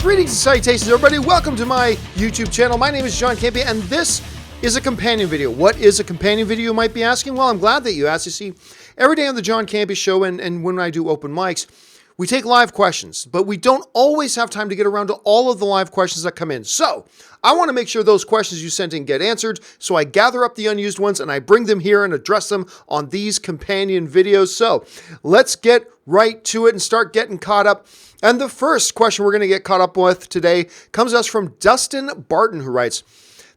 Greetings and salutations, everybody. Welcome to my YouTube channel. My name is John Campea, and this is a companion video. What is a companion video, you might be asking? Well, I'm glad that you asked. You see, every day on the John Campea Show and when I do open mics, we take live questions, but we don't always have time to get around to all of the live questions that come in. So I want to make sure those questions you sent in get answered. So I gather up the unused ones and I bring them here and address them on these companion videos. So let's get right to it and start getting caught up. And the first question we're going to get caught up with today comes to us from Dustin Barton, who writes,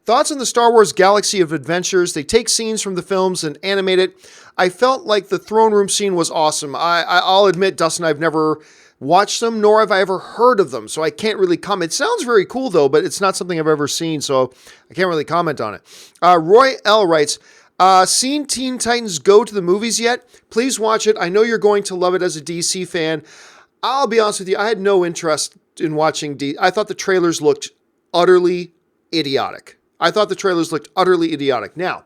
thoughts on the Star Wars Galaxy of Adventures. They take scenes from the films and animate it. I felt like the throne room scene was awesome. I'll admit, Dustin, I've never watched them, nor have I ever heard of them, so I can't really comment. It sounds very cool, though, but it's not something I've ever seen, so I can't really comment on it. Roy L. writes, seen Teen Titans Go to the movies yet? Please watch it. I know you're going to love it as a DC fan. I'll be honest with you, I had no interest in watching I thought the trailers looked utterly idiotic. Now,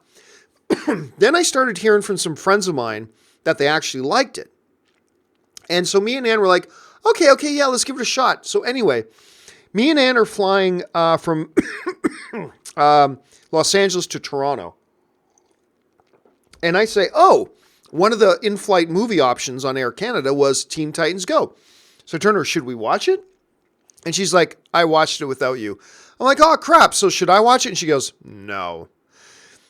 then I started hearing from some friends of mine that they actually liked it. And so me and Ann were like, okay, yeah, let's give it a shot. So anyway, me and Ann are flying from Los Angeles to Toronto. And I say, one of the in-flight movie options on Air Canada was Teen Titans Go. So I turned to her, should we watch it? And she's like, I watched it without you. I'm like, oh, crap. So should I watch it? And she goes, no.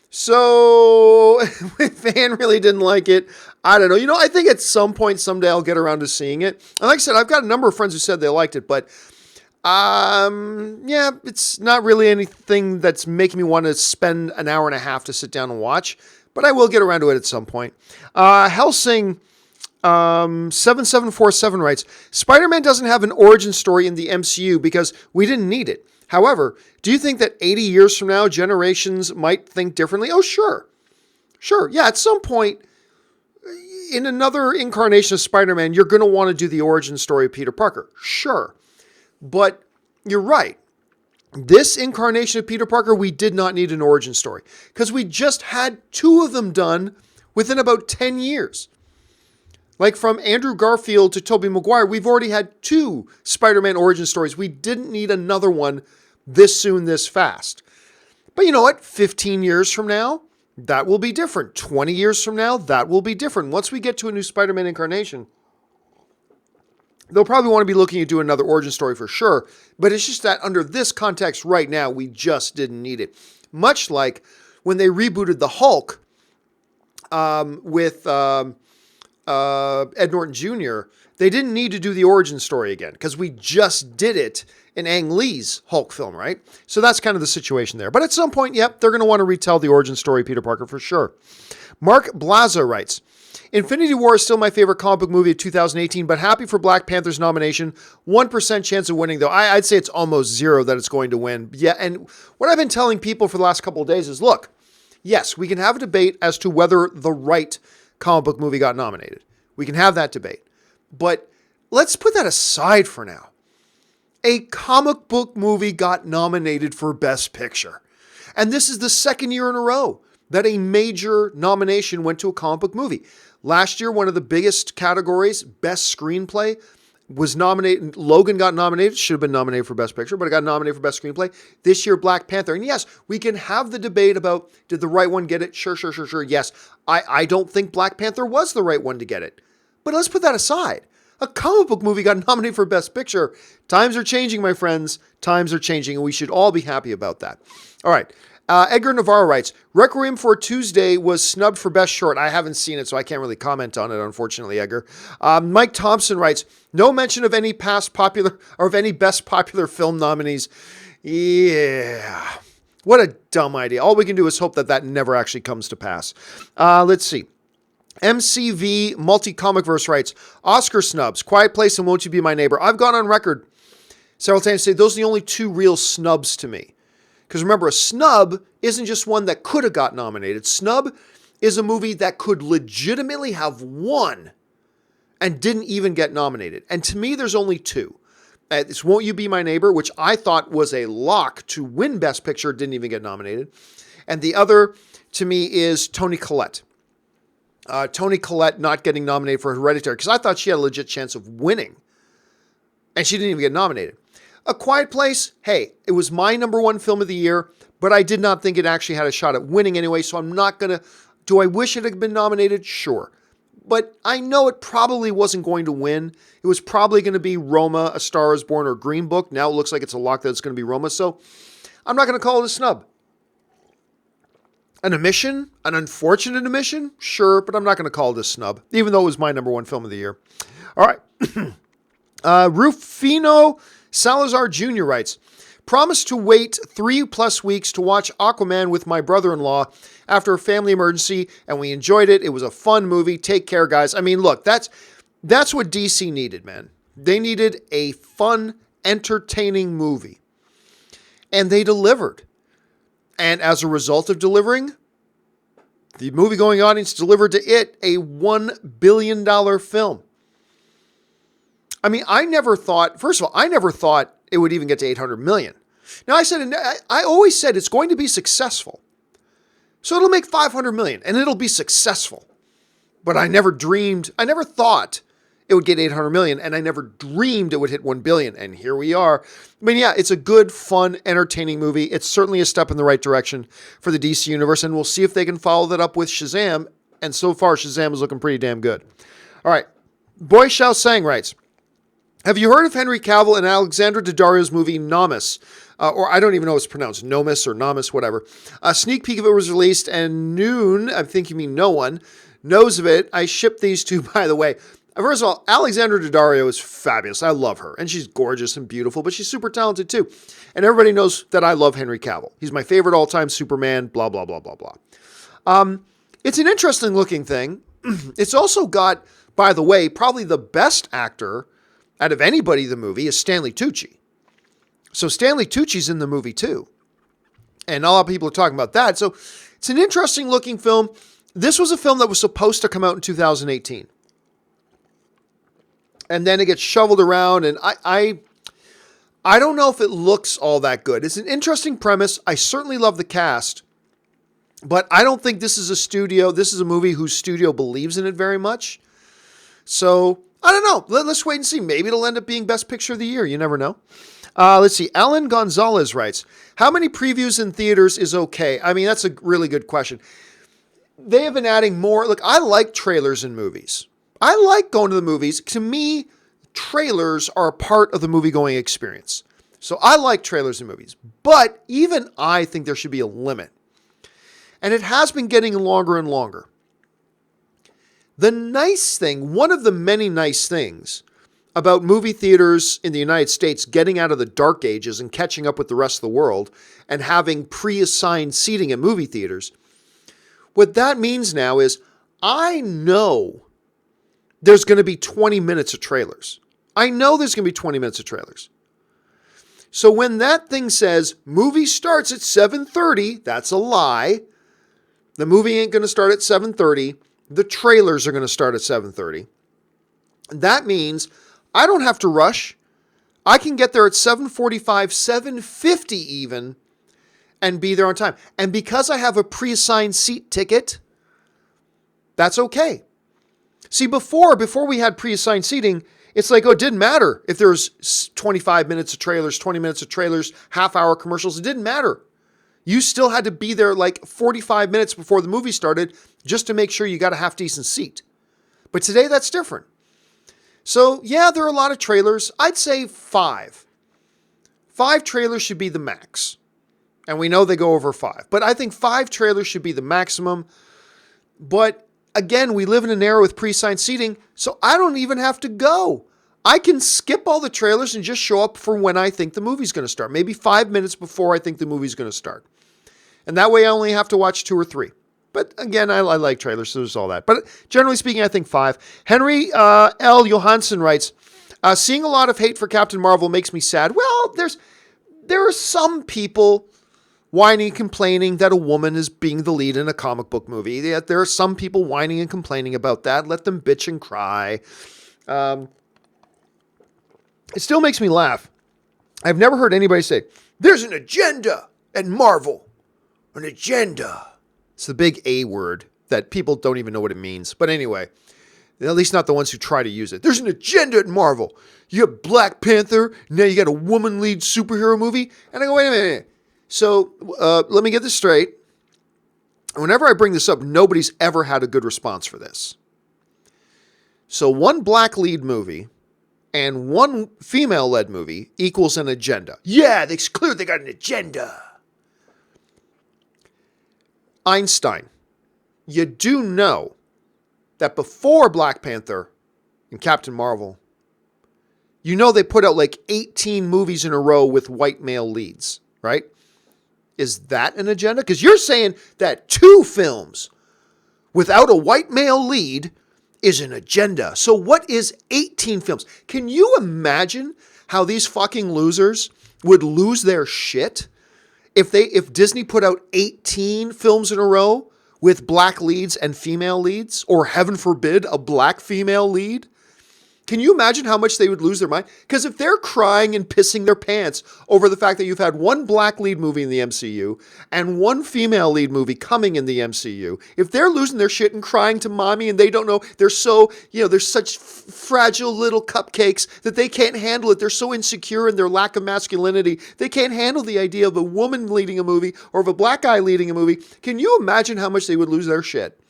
So if Ann really didn't like it, I don't know. I think at some point, someday I'll get around to seeing it. And like I said, I've got a number of friends who said they liked it, but yeah, it's not really anything that's making me want to spend an hour and a half to sit down and watch. But I will get around to it at some point. Helsing 7747 writes, Spider-Man doesn't have an origin story in the MCU because we didn't need it. However, do you think that 80 years from now, generations might think differently? Oh, sure. Yeah, at some point, in another incarnation of Spider-Man, you're going to want to do the origin story of Peter Parker. Sure. But you're right. This incarnation of Peter Parker, we did not need an origin story because we just had 2 of them done within about 10 years. Like from Andrew Garfield to Tobey Maguire, we've already had 2 Spider-Man origin stories. We didn't need another one this soon, this fast. But you know what? 15 years from now, that will be different. 20 years from now, that will be different. Once we get to a new Spider-Man incarnation, they'll probably want to be looking at doing another origin story for sure. But it's just that under this context right now, we just didn't need it. Much like when they rebooted the Hulk with Ed Norton Jr., they didn't need to do the origin story again because we just did it in Ang Lee's Hulk film, right? So that's kind of the situation there. But at some point, yep, they're going to want to retell the origin story of Peter Parker for sure. Mark Blaza writes, Infinity War is still my favorite comic book movie of 2018, but happy for Black Panther's nomination. 1% chance of winning, though. I'd say it's almost 0 that it's going to win. Yeah, and what I've been telling people for the last couple of days is, look, yes, we can have a debate as to whether the right comic book movie got nominated. We can have that debate. But let's put that aside for now. A comic book movie got nominated for Best Picture. And this is the second year in a row that a major nomination went to a comic book movie. Last year, one of the biggest categories, Best Screenplay, was nominated. Logan got nominated, should have been nominated for Best Picture, but it got nominated for Best Screenplay. This year, Black Panther. And yes, we can have the debate about, did the right one get it? Sure. Yes, I don't think Black Panther was the right one to get it. But let's put that aside. A comic book movie got nominated for Best Picture. Times are changing, my friends. Times are changing, and we should all be happy about that. All right. Edgar Navarro writes, Requiem for Tuesday was snubbed for Best Short. I haven't seen it, so I can't really comment on it, unfortunately, Edgar. Mike Thompson writes, no mention of any past popular or of any Best Popular Film nominees. Yeah. What a dumb idea. All we can do is hope that never actually comes to pass. Let's see. MCV Multi-Comic Verse writes, Oscar snubs, Quiet Place and Won't You Be My Neighbor. I've gone on record several times to say those are the only 2 real snubs to me. Because remember, a snub isn't just one that could have got nominated. Snub is a movie that could legitimately have won and didn't even get nominated. And to me, there's only 2. It's Won't You Be My Neighbor, which I thought was a lock to win Best Picture, didn't even get nominated. And the other, to me, is Toni Collette. Toni Collette not getting nominated for Hereditary, because I thought she had a legit chance of winning. And she didn't even get nominated. A Quiet Place, hey, it was my number one film of the year, but I did not think it actually had a shot at winning anyway, so I'm not going to... Do I wish it had been nominated? Sure. But I know it probably wasn't going to win. It was probably going to be Roma, A Star is Born, or Green Book. Now it looks like it's a lock that it's going to be Roma, so I'm not going to call it a snub. An omission? An unfortunate omission? Sure, but I'm not going to call it a snub, even though it was my number one film of the year. All right. Rufino Salazar Jr. writes, promised to wait 3+ weeks to watch Aquaman with my brother-in-law after a family emergency, and we enjoyed it. It was a fun movie. Take care, guys. I mean, look, that's what DC needed, man. They needed a fun, entertaining movie. And they delivered. And as a result of delivering, the movie-going audience delivered to it a $1 billion film. I mean, I never thought it would even get to 800 million. Now, I always said it's going to be successful. So it'll make 500 million and it'll be successful. But I never thought it would get 800 million, and I never dreamed it would hit 1 billion. And here we are. I mean, yeah, it's a good, fun, entertaining movie. It's certainly a step in the right direction for the DC universe, and we'll see if they can follow that up with Shazam. And so far, Shazam is looking pretty damn good. All right. Boy Shao Sang writes, have you heard of Henry Cavill and Alexandra Daddario's movie Nomis? Or I don't even know how it's pronounced, Nomis or Nomis, whatever. A sneak peek of it was released, and I think you mean no one, knows of it. I shipped these two, by the way. First of all, Alexandra Daddario is fabulous. I love her, and she's gorgeous and beautiful, but she's super talented too. And everybody knows that I love Henry Cavill. He's my favorite all-time Superman, blah, blah, blah, blah, blah. It's an interesting looking thing. It's also got, by the way, probably the best actor out of anybody in the movie is Stanley Tucci. So Stanley Tucci's in the movie too. And a lot of people are talking about that. So it's an interesting looking film. This was a film that was supposed to come out in 2018. And then it gets shoveled around, and I don't know if it looks all that good. It's an interesting premise. I certainly love the cast, but I don't think this is a movie whose studio believes in it very much. So I don't know. Let's wait and see. Maybe it'll end up being Best Picture of the Year. You never know. Let's see. Alan Gonzalez writes, how many previews in theaters is okay? I mean, that's a really good question. They have been adding more. Look, I like trailers in movies. I like going to the movies. To me, trailers are a part of the movie-going experience. So I like trailers in movies. But even I think there should be a limit. And it has been getting longer and longer. The nice thing, one of the many nice things about movie theaters in the United States getting out of the dark ages and catching up with the rest of the world and having pre-assigned seating at movie theaters, what that means now is I know there's going to be 20 minutes of trailers. I know there's going to be 20 minutes of trailers. So when that thing says movie starts at 7:30, that's a lie. The movie ain't going to start at 7:30. The trailers are going to start at 7:30. That means I don't have to rush. I can get there at 7:45, 7:50 even, and be there on time. And because I have a pre-assigned seat ticket, that's okay. See, before we had pre-assigned seating, it's like, it didn't matter if there's 25 minutes of trailers, 20 minutes of trailers, half-hour commercials. It didn't matter. You still had to be there like 45 minutes before the movie started just to make sure you got a half-decent seat. But today, that's different. So, yeah, there are a lot of trailers. I'd say 5. 5 trailers should be the max. And we know they go over 5. But I think 5 trailers should be the maximum. But again, we live in an era with pre-assigned seating, so I don't even have to go. I can skip all the trailers and just show up for when I think the movie's going to start. Maybe 5 minutes before I think the movie's going to start. And that way I only have to watch 2 or 3. But again, I like trailers, so there's all that. But generally speaking, I think 5. Henry L. Johansson writes, seeing a lot of hate for Captain Marvel makes me sad. Well, there are some people whining and complaining that a woman is being the lead in a comic book movie. Yet there are some people whining and complaining about that. Let them bitch and cry. It still makes me laugh. I've never heard anybody say, there's an agenda at Marvel. An agenda. It's the big A word that people don't even know what it means. But anyway, At least not the ones who try to use it. There's an agenda at Marvel. You got Black Panther, now you got a woman lead superhero movie. And I go, wait a minute. So let me get this straight. Whenever I bring this up, nobody's ever had a good response for this. So one black lead movie and one female-led movie equals an agenda. Yeah, it's clear they got an agenda. Einstein, you do know that before Black Panther and Captain Marvel, you know they put out like 18 movies in a row with white male leads, right? Is that an agenda? Because you're saying that 2 films without a white male lead is an agenda. So what is 18 films? Can you imagine how these fucking losers would lose their shit if Disney put out 18 films in a row with black leads and female leads, or heaven forbid, a black female lead? Can you imagine how much they would lose their mind? Because if they're crying and pissing their pants over the fact that you've had one black lead movie in the MCU and one female lead movie coming in the MCU, if they're losing their shit and crying to mommy and they don't know, they're so, they're such fragile little cupcakes that they can't handle it. They're so insecure in their lack of masculinity. They can't handle the idea of a woman leading a movie or of a black guy leading a movie. Can you imagine how much they would lose their shit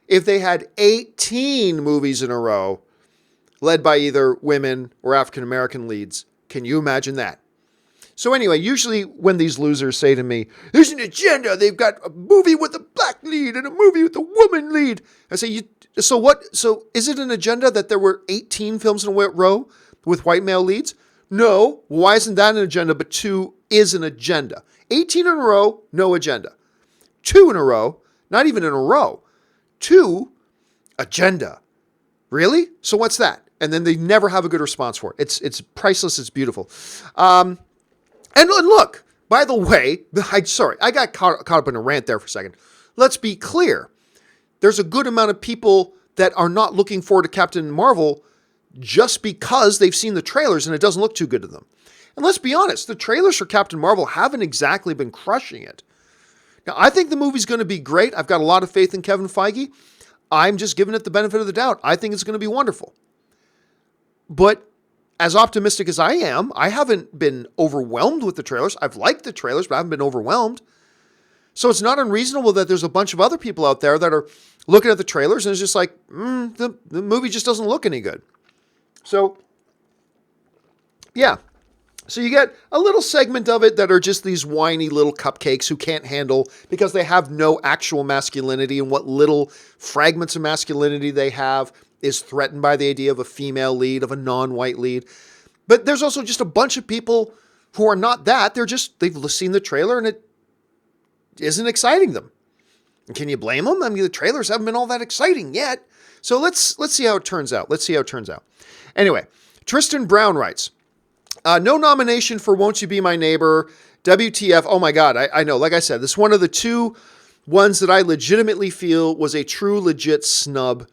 if they had 18 movies in a row led by either women or African-American leads? Can you imagine that? So anyway, usually when these losers say to me, there's an agenda, they've got a movie with a black lead and a movie with a woman lead. I say, so what? So is it an agenda that there were 18 films in a row with white male leads? No. Why isn't that an agenda? But 2 is an agenda. 18 in a row, no agenda. 2 in a row, not even in a row. 2, agenda. Really? So what's that? And then they never have a good response for it. It's priceless. It's beautiful. And look, by the way, I got caught up in a rant there for a second. Let's be clear. There's a good amount of people that are not looking forward to Captain Marvel just because they've seen the trailers and it doesn't look too good to them. And let's be honest, the trailers for Captain Marvel haven't exactly been crushing it. Now, I think the movie's going to be great. I've got a lot of faith in Kevin Feige. I'm just giving it the benefit of the doubt. I think it's going to be wonderful. But as optimistic as I am, I haven't been overwhelmed with the trailers. I've liked the trailers, but I haven't been overwhelmed. So it's not unreasonable that there's a bunch of other people out there that are looking at the trailers and it's just like, the movie just doesn't look any good. So, yeah. So you get a little segment of it that are just these whiny little cupcakes who can't handle because they have no actual masculinity, and what little fragments of masculinity they have is threatened by the idea of a female lead, of a non-white lead. But there's also just a bunch of people who are not that. They've seen the trailer and it isn't exciting them. And can you blame them? I mean, the trailers haven't been all that exciting yet. So let's see how it turns out. Anyway, Tristan Brown writes, no nomination for Won't You Be My Neighbor, WTF. Oh my God, I know. Like I said, this is one of the 2 ones that I legitimately feel was a true legit snub,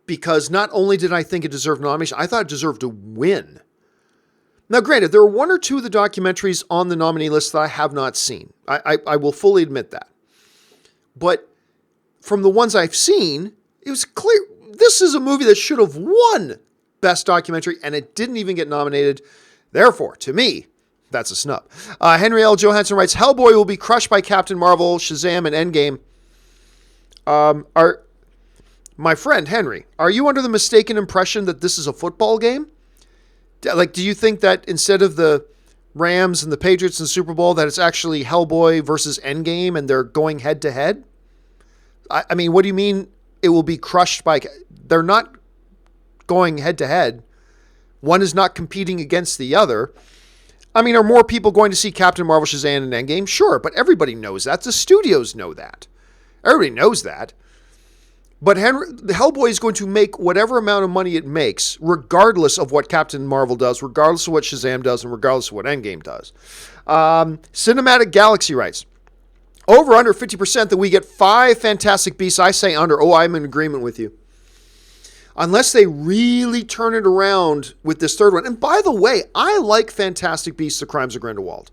because not only did I think it deserved nomination, I thought it deserved to win. Now, granted, there are 1 or 2 of the documentaries on the nominee list that I have not seen. I will fully admit that. But from the ones I've seen, it was clear this is a movie that should have won Best Documentary, and it didn't even get nominated. Therefore, to me, that's a snub. Henry L. Johansson writes, Hellboy will be crushed by Captain Marvel, Shazam, and Endgame. My friend, Henry, are you under the mistaken impression that this is a football game? Like, do you think that instead of the Rams and the Patriots in the Super Bowl, that it's actually Hellboy versus Endgame and they're going head to head? I mean, what do you mean it will be crushed by... They're not going head to head. One is not competing against the other. I mean, are more people going to see Captain Marvel, Shazam, and Endgame? Sure, but everybody knows that. The studios know that. Everybody knows that. But the Hellboy is going to make whatever amount of money it makes, regardless of what Captain Marvel does, regardless of what Shazam does, and regardless of what Endgame does. Cinematic Galaxy writes, over under 50% that we get 5 Fantastic Beasts. I say under. Oh, I'm in agreement with you. Unless they really turn it around with this third one. And by the way, I like Fantastic Beasts, The Crimes of Grindelwald.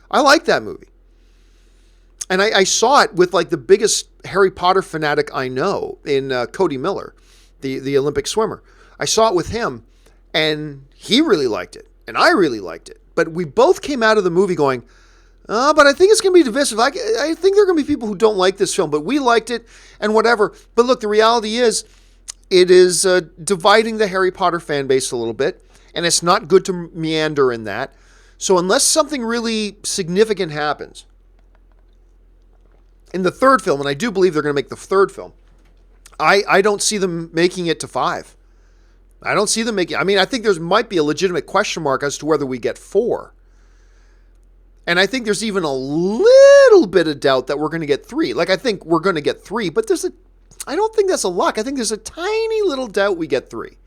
I like that movie. And I saw it with like the biggest Harry Potter fanatic I know in Cody Miller. the Olympic swimmer. I saw it with him, and he really liked it, and I really liked it. But we both came out of the movie going, but I think it's going to be divisive. I think there are going to be people who don't like this film, but we liked it and whatever. But look, the reality is it is dividing the Harry Potter fan base a little bit, and it's not good to meander in that. So unless something really significant happens in the third film, and I do believe they're going to make the third film, I don't see them making it to 5. I don't see them making... I mean, I think there might be a legitimate question mark as to whether we get 4. And I think there's even a little bit of doubt that we're going to get 3. Like, I think we're going to get 3, but I don't think that's a lock. I think there's a tiny little doubt we get 3.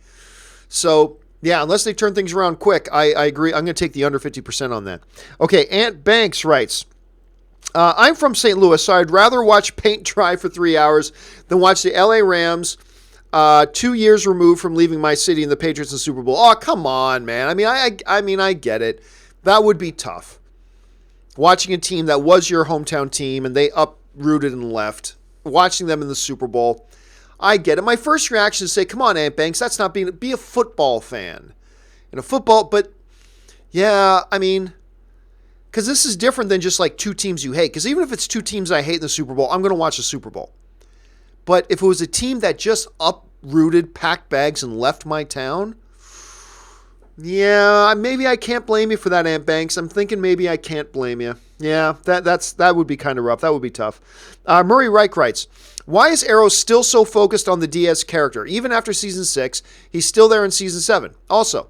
So, yeah, unless they turn things around quick, I agree. I'm going to take the under 50% on that. Okay, Aunt Banks writes... I'm from St. Louis, so I'd rather watch paint dry for 3 hours than watch the LA Rams 2 years removed from leaving my city in the Patriots and Super Bowl. Oh, come on, man. I mean, I get it. That would be tough. Watching a team that was your hometown team and they uprooted and left, watching them in the Super Bowl. I get it. My first reaction is say, come on, Aunt Banks, that's not be a football fan. And a football, but yeah, I mean... Because this is different than just like 2 teams you hate. Because even if it's 2 teams I hate in the Super Bowl, I'm going to watch the Super Bowl. But if it was a team that just uprooted, packed bags, and left my town, yeah, maybe I can't blame you for that, Aunt Banks. I'm thinking maybe I can't blame you. Yeah, that would be kind of rough. That would be tough. Murray Reich writes, why is Arrow still so focused on the Diaz character? Even after season 6, he's still there in season 7. Also,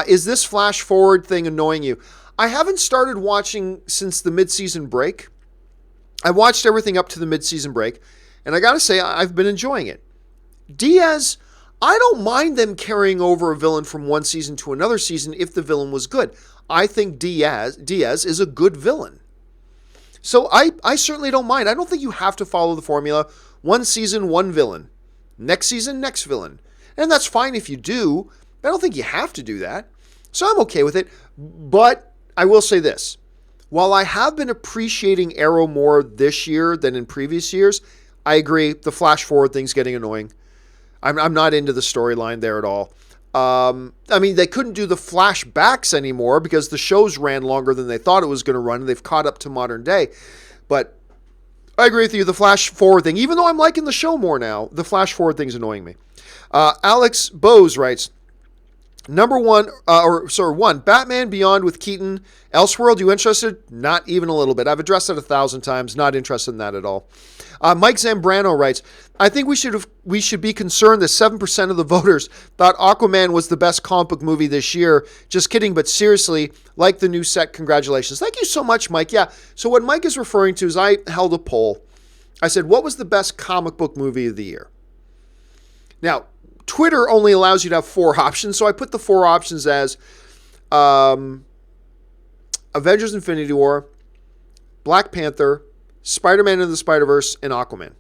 is this flash forward thing annoying you? I haven't started watching since the mid-season break. I watched everything up to the mid-season break, and I got to say, I've been enjoying it. Diaz, I don't mind them carrying over a villain from one season to another season if the villain was good. I think Diaz is a good villain. So I certainly don't mind. I don't think you have to follow the formula. One season, one villain. Next season, next villain. And that's fine if you do, but I don't think you have to do that. So I'm okay with it, but I will say this. While I have been appreciating Arrow more this year than in previous years, I agree, the flash forward thing's getting annoying. I'm not into the storyline there at all. I mean, they couldn't do the flashbacks anymore because the shows ran longer than they thought it was going to run, and they've caught up to modern day. But I agree with you, the flash forward thing, even though I'm liking the show more now, the flash forward thing's annoying me. Alex Bose writes, one, Batman Beyond with Keaton. Elseworld, you interested? Not even a little bit. I've addressed it 1,000 times. Not interested in that at all. Mike Zambrano writes, I think we should be concerned that 7% of the voters thought Aquaman was the best comic book movie this year. Just kidding, but seriously, like the new set, congratulations. Thank you so much, Mike. Yeah, so what Mike is referring to is I held a poll. I said, what was the best comic book movie of the year? Now, Twitter only allows you to have 4 options, so I put the 4 options as Avengers Infinity War, Black Panther, Spider-Man into the Spider-Verse, and Aquaman.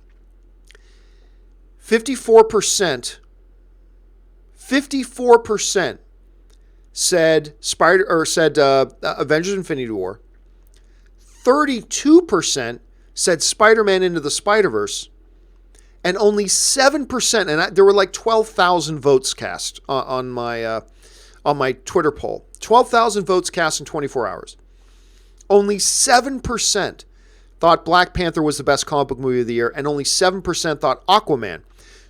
54% said Avengers Infinity War. 32% said Spider-Man into the Spider-Verse. And only 7%, and there were like 12,000 votes cast on my Twitter poll. 12,000 votes cast in 24 hours. Only 7% thought Black Panther was the best comic book movie of the year, and only 7% thought Aquaman.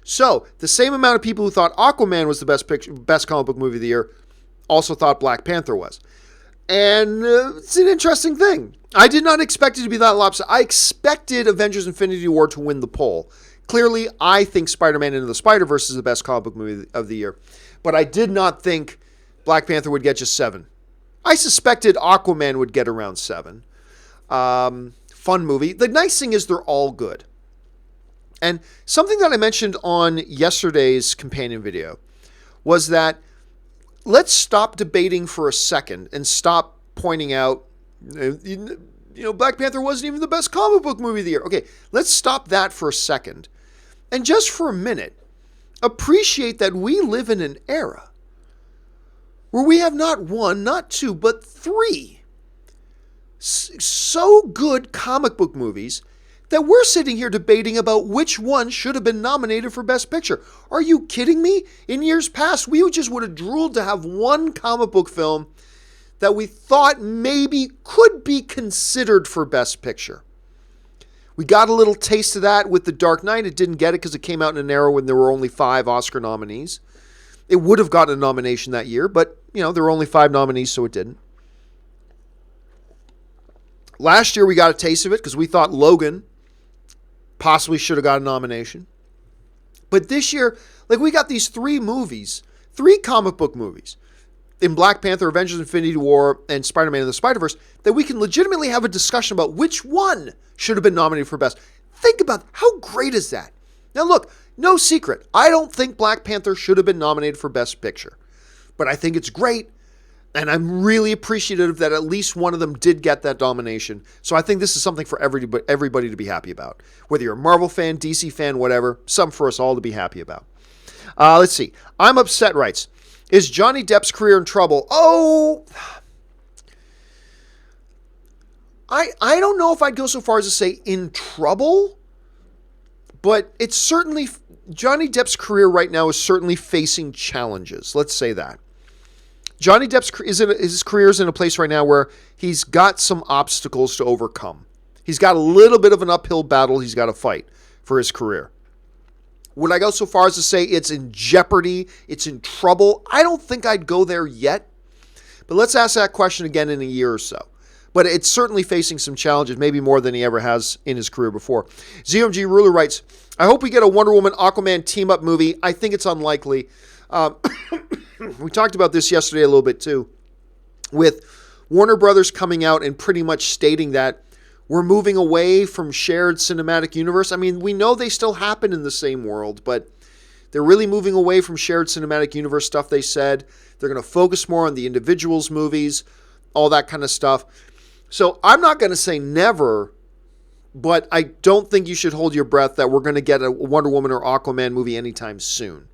So the same amount of people who thought Aquaman was the best comic book movie of the year also thought Black Panther was. And it's an interesting thing. I did not expect it to be that lopsided. I expected Avengers Infinity War to win the poll. Clearly, I think Spider-Man Into the Spider-Verse is the best comic book movie of the year. But I did not think Black Panther would get just 7. I suspected Aquaman would get around 7. Fun movie. The nice thing is they're all good. And something that I mentioned on yesterday's companion video was that let's stop debating for a second and stop pointing out, Black Panther wasn't even the best comic book movie of the year. Okay, let's stop that for a second. And just for a minute, appreciate that we live in an era where we have not 1, not 2, but 3 so good comic book movies that we're sitting here debating about which one should have been nominated for Best Picture. Are you kidding me? In years past, we just would have drooled to have one comic book film that we thought maybe could be considered for Best Picture. We got a little taste of that with The Dark Knight. It didn't get it because it came out in an era when there were only 5 Oscar nominees. It would have gotten a nomination that year, but, there were only 5 nominees, so it didn't. Last year, we got a taste of it because we thought Logan possibly should have got a nomination. But this year, we got these 3 movies, 3 comic book movies, in Black Panther, Avengers Infinity War, and Spider-Man and the Spider-Verse, that we can legitimately have a discussion about which one should have been nominated for Best. Think about how great is that? Now look, no secret, I don't think Black Panther should have been nominated for Best Picture. But I think it's great, and I'm really appreciative that at least one of them did get that nomination. So I think this is something for everybody to be happy about. Whether you're a Marvel fan, DC fan, whatever, something for us all to be happy about. Let's see. I'm Upset writes, is Johnny Depp's career in trouble? Oh, I don't know if I'd go so far as to say in trouble, but it's certainly, Johnny Depp's career right now is certainly facing challenges. Let's say that. Johnny Depp's his career is in a place right now where he's got some obstacles to overcome. He's got a little bit of an uphill battle he's got to fight for his career. Would I go so far as to say it's in jeopardy, it's in trouble? I don't think I'd go there yet. But let's ask that question again in a year or so. But it's certainly facing some challenges, maybe more than he ever has in his career before. ZMG Ruler writes, I hope we get a Wonder Woman Aquaman team-up movie. I think it's unlikely. We talked about this yesterday a little bit too, with Warner Brothers coming out and pretty much stating that we're moving away from shared cinematic universe. I mean, we know they still happen in the same world, but they're really moving away from shared cinematic universe stuff, they said. They're going to focus more on the individuals' movies, all that kind of stuff. So I'm not going to say never, but I don't think you should hold your breath that we're going to get a Wonder Woman or Aquaman movie anytime soon.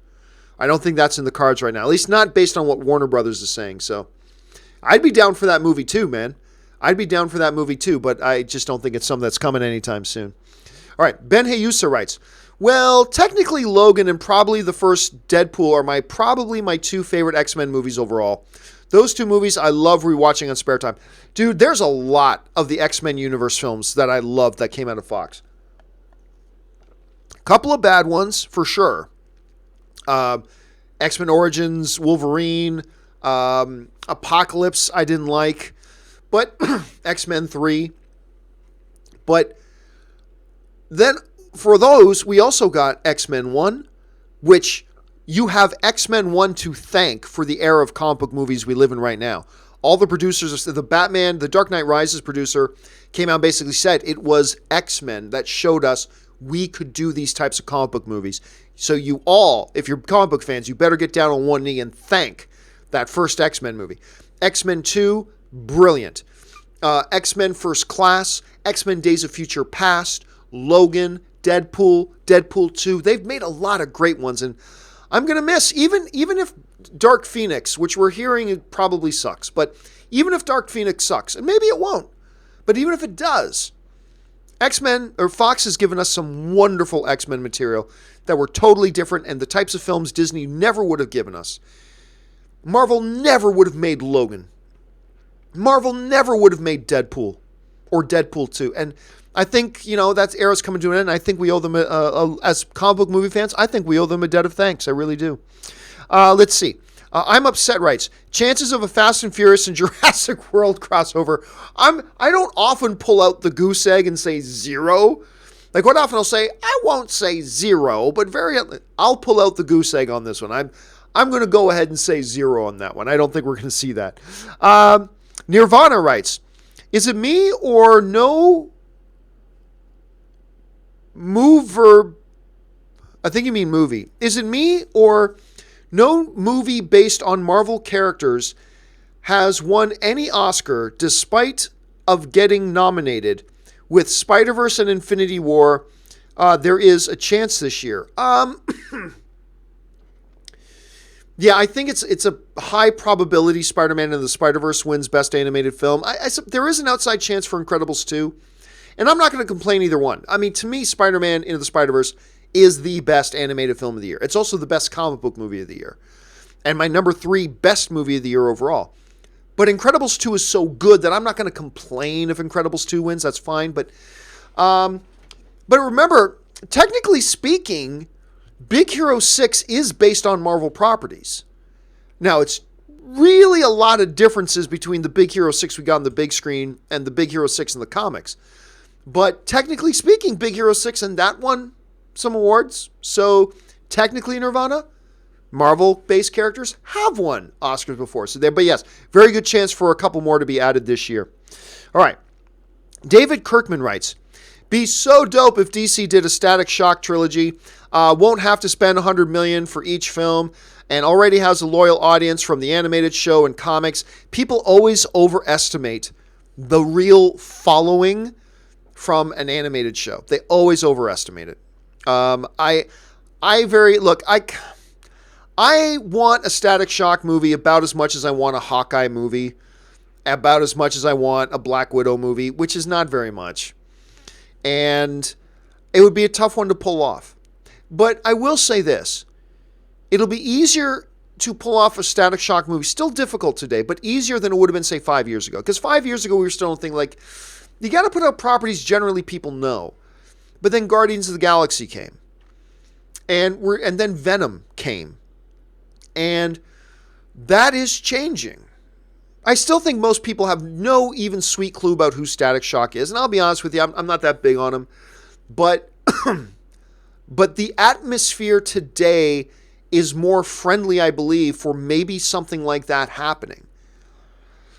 I don't think that's in the cards right now, at least not based on what Warner Brothers is saying. So I'd be down for that movie too, man. I'd be down for that movie too, but I just don't think it's something that's coming anytime soon. All right, Ben Hayusa writes, well, technically Logan and probably the first Deadpool are probably my 2 favorite X-Men movies overall. Those 2 movies I love rewatching on spare time. Dude, there's a lot of the X-Men universe films that I love that came out of Fox. A couple of bad ones, for sure. X-Men Origins, Wolverine, Apocalypse I didn't like. But X-Men 3. But then for those, we also got X-Men 1, which you have X-Men 1 to thank for the era of comic book movies we live in right now. All the producers, the Batman, the Dark Knight Rises producer came out and basically said it was X-Men that showed us we could do these types of comic book movies. So you all, if you're comic book fans, you better get down on one knee and thank that first X-Men movie. X-Men 2, brilliant. X-Men First Class, X-Men Days of Future Past, Logan, Deadpool, Deadpool 2. They've made a lot of great ones, and I'm going to miss, even if Dark Phoenix, which we're hearing it probably sucks, but even if Dark Phoenix sucks, and maybe it won't, but even if it does, X-Men, or Fox has given us some wonderful X-Men material that were totally different and the types of films Disney never would have given us. Marvel never would have made Logan. Marvel never would have made Deadpool or Deadpool 2. And I think, that era's coming to an end. I think we owe them, as comic book movie fans, I think we owe them a debt of thanks. I really do. Let's see. I'm Upset writes, chances of a Fast and Furious and Jurassic World crossover. I don't often pull out the goose egg and say 0. Like, quite often I'll say, I won't say 0, but I'll pull out the goose egg on this one. I'm going to go ahead and say 0 on that one. I don't think we're going to see that. Nirvana writes, is it me or no mover? I think you mean movie. Is it me or no movie based on Marvel characters has won any Oscar despite of getting nominated? With Spider-Verse and Infinity War, there is a chance this year. Yeah, I think it's a high probability Spider-Man and the Spider-Verse wins Best Animated Film. There is an outside chance for Incredibles 2. And I'm not going to complain either one. I mean, to me, Spider-Man Into the Spider-Verse is the best animated film of the year. It's also the best comic book movie of the year. And my number 3 best movie of the year overall. But Incredibles 2 is so good that I'm not going to complain if Incredibles 2 wins. That's fine. But remember, technically speaking, Big Hero 6 is based on Marvel properties. Now, it's really a lot of differences between the Big Hero 6 we got on the big screen and the Big Hero 6 in the comics. But technically speaking, Big Hero 6 and that won some awards. So technically, Nirvana, Marvel-based characters have won Oscars before. But yes, very good chance for a couple more to be added this year. All right. David Kirkman writes, be so dope if DC did a Static Shock trilogy. Won't have to spend $100 million for each film and already has a loyal audience from the animated show and comics. People always overestimate the real following from an animated show. They always overestimate it. I want a Static Shock movie about as much as I want a Hawkeye movie, about as much as I want a Black Widow movie, which is not very much. And it would be a tough one to pull off. But I will say this. It'll be easier to pull off a Static Shock movie. Still difficult today, but easier than it would have been, say, 5 years ago. Because 5 years ago, we were still in a thing like, you got to put out properties generally people know. But then Guardians of the Galaxy came. And then Venom came. And that is changing. I still think most people have no even sweet clue about who Static Shock is. And I'll be honest with you, I'm not that big on him. But but the atmosphere today is more friendly, I believe, for maybe something like that happening.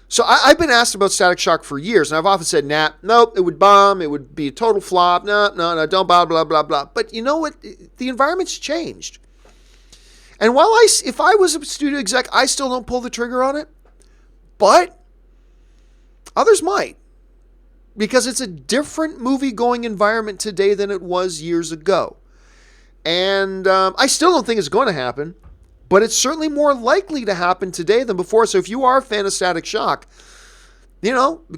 So I've been asked about Static Shock for years, and I've often said, nope, it would bomb, it would be a total flop, no, don't blah, blah, blah, blah. But you know what? The environment's changed. And while if I was a studio exec, I still don't pull the trigger on it. But others might. Because it's a different movie-going environment today than it was years ago. And I still don't think it's going to happen. But it's certainly more likely to happen today than before. So if you are a fan of Static Shock,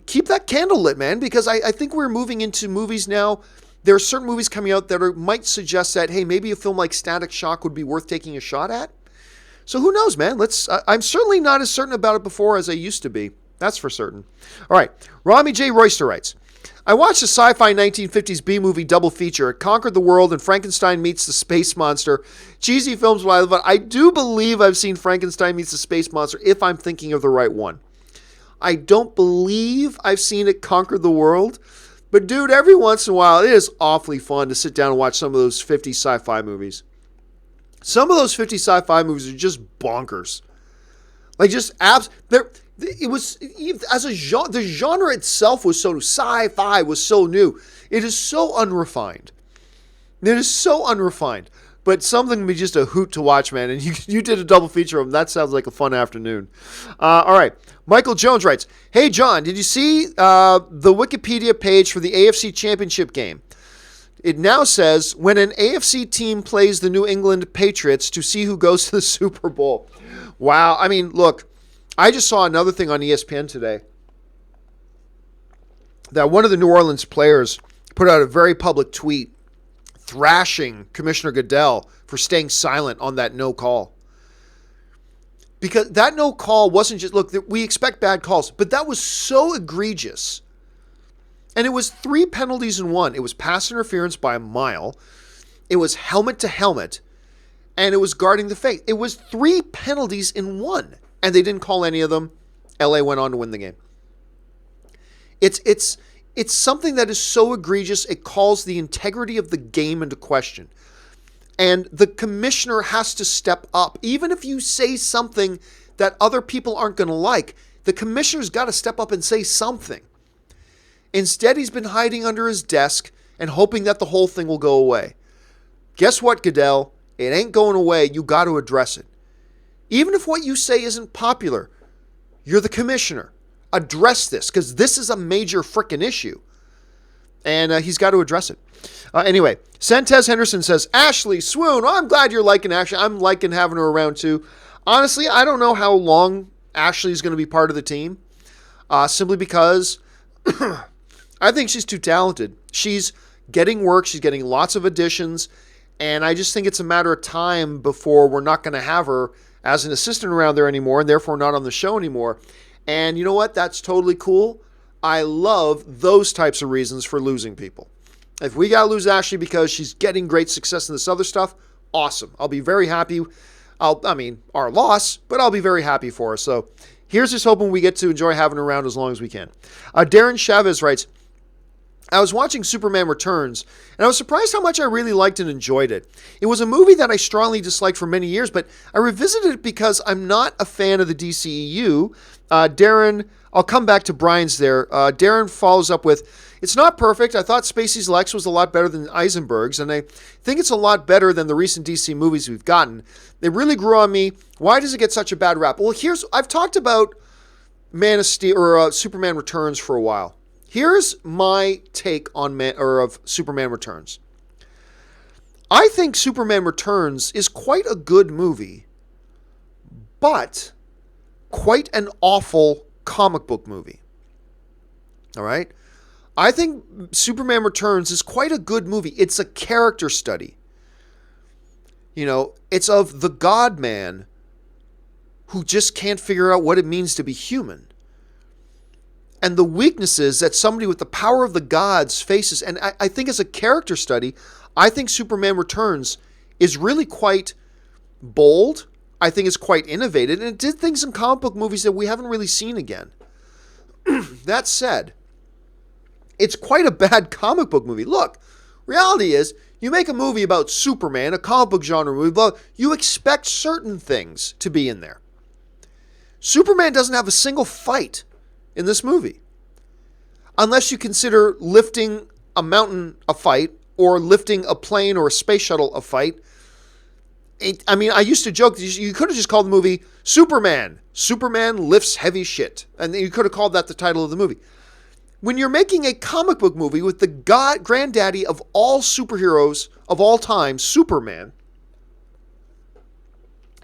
keep that candle lit, man. Because I think we're moving into movies now. There are certain movies coming out that might suggest that, hey, maybe a film like Static Shock would be worth taking a shot at. So who knows, man? I'm certainly not as certain about it before as I used to be. That's for certain. All right. Rami J. Royster writes, I watched a sci-fi 1950s B-movie double feature. It conquered the world and Frankenstein meets the space monster. Cheesy films, but I do believe I've seen Frankenstein meets the space monster if I'm thinking of the right one. I don't believe I've seen it conquer the world. But dude, every once in a while, it is awfully fun to sit down and watch some of those 50 sci-fi movies. Some of those 50 sci-fi movies are just bonkers. Like just it was, as a genre, the genre itself was so new. Sci-fi was so new. It is so unrefined. It is so unrefined. But something can be just a hoot to watch, man. And you did a double feature of them. That sounds like a fun afternoon. All right. Michael Jones writes, hey, John, did you see the Wikipedia page for the AFC Championship game? It now says, when an AFC team plays the New England Patriots to see who goes to the Super Bowl. Wow. I mean, look, I just saw another thing on ESPN today that one of the New Orleans players put out a very public tweet thrashing Commissioner Goodell for staying silent on that no call. Because that no call wasn't just, look, we expect bad calls, but that was so egregious. And it was 3 penalties in one. It was pass interference by a mile. It was helmet to helmet. And it was guarding the face. It was 3 penalties in one. And they didn't call any of them. LA went on to win the game. It's something that is so egregious, it calls the integrity of the game into question. And the commissioner has to step up. Even if you say something that other people aren't going to like, the commissioner's got to step up and say something. Instead, he's been hiding under his desk and hoping that the whole thing will go away. Guess what, Goodell? It ain't going away. You got to address it. Even if what you say isn't popular, you're the commissioner. Address this, because this is a major frickin' issue. And he's got to address it. Anyway, Santez Henderson says, Ashley, swoon. Oh, I'm glad you're liking Ashley. I'm liking having her around too. Honestly, I don't know how long Ashley's going to be part of the team. Simply because, I I think she's too talented. She's getting work. She's getting lots of auditions. And I just think it's a matter of time before we're not going to have her as an assistant around there anymore, and therefore not on the show anymore. And you know what? That's totally cool. I love those types of reasons for losing people. If we got to lose Ashley because she's getting great success in this other stuff, awesome. I'll be very happy. Our loss, but I'll be very happy for her. So here's just hoping we get to enjoy having her around as long as we can. Darren Chavez writes, I was watching Superman Returns, and I was surprised how much I really liked and enjoyed it. It was a movie that I strongly disliked for many years, but I revisited it because I'm not a fan of the DCEU. Darren, I'll come back to Brian's there. Darren follows up with, it's not perfect. I thought Spacey's Lex was a lot better than Eisenberg's, and I think it's a lot better than the recent DC movies we've gotten. They really grew on me. Why does it get such a bad rap? Well, I've talked about Man of Steel or Superman Returns for a while. Here's my take on Superman Returns. I think Superman Returns is quite a good movie, but quite an awful comic book movie. All right? I think Superman Returns is quite a good movie. It's a character study. It's of the God-man who just can't figure out what it means to be human. And the weaknesses that somebody with the power of the gods faces. And I think as a character study, I think Superman Returns is really quite bold. I think it's quite innovative. And it did things in comic book movies that we haven't really seen again. That said, it's quite a bad comic book movie. Look, reality is, you make a movie about Superman, a comic book genre movie, you expect certain things to be in there. Superman doesn't have a single fight in this movie. Unless you consider lifting a mountain a fight, or lifting a plane or a space shuttle a fight. I used to joke, you could have just called the movie Superman. Superman lifts heavy shit. And you could have called that the title of the movie. When you're making a comic book movie with the granddaddy of all superheroes of all time, Superman,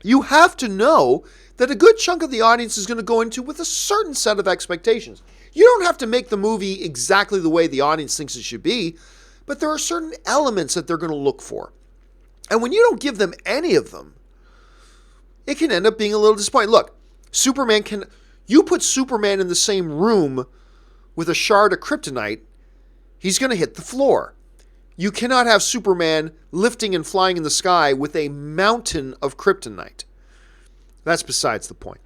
you have to know that a good chunk of the audience is going to go into with a certain set of expectations. You don't have to make the movie exactly the way the audience thinks it should be, but there are certain elements that they're going to look for. And when you don't give them any of them, it can end up being a little disappointing. Look, you put Superman in the same room with a shard of kryptonite, he's going to hit the floor. You cannot have Superman lifting and flying in the sky with a mountain of kryptonite. That's besides the point.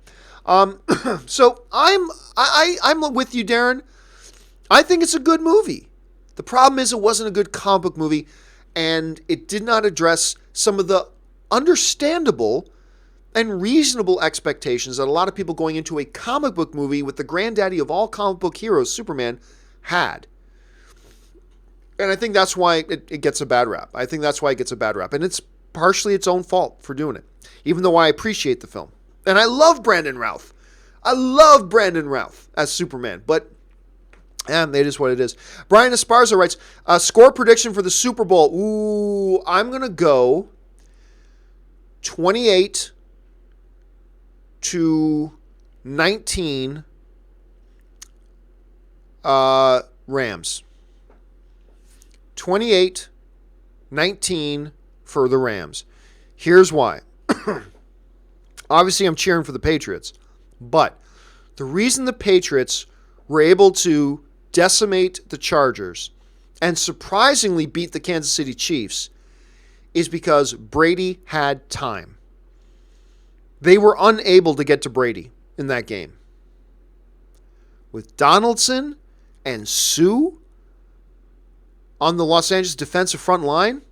So I'm with you, Darren. I think it's a good movie. The problem is it wasn't a good comic book movie, and it did not address some of the understandable and reasonable expectations that a lot of people going into a comic book movie with the granddaddy of all comic book heroes, Superman, had. And I think that's why it gets a bad rap. I think that's why it gets a bad rap. And it's partially its own fault for doing it, even though I appreciate the film. And I love Brandon Routh. I love Brandon Routh as Superman, but it is what it is. Brian Esparza writes, score prediction for the Super Bowl. Ooh, I'm going to go 28-19 Rams. 28-19 for the Rams. Here's why. Obviously, I'm cheering for the Patriots, but the reason the Patriots were able to decimate the Chargers and surprisingly beat the Kansas City Chiefs is because Brady had time. They were unable to get to Brady in that game. With Donaldson and Sue on the Los Angeles defensive front line,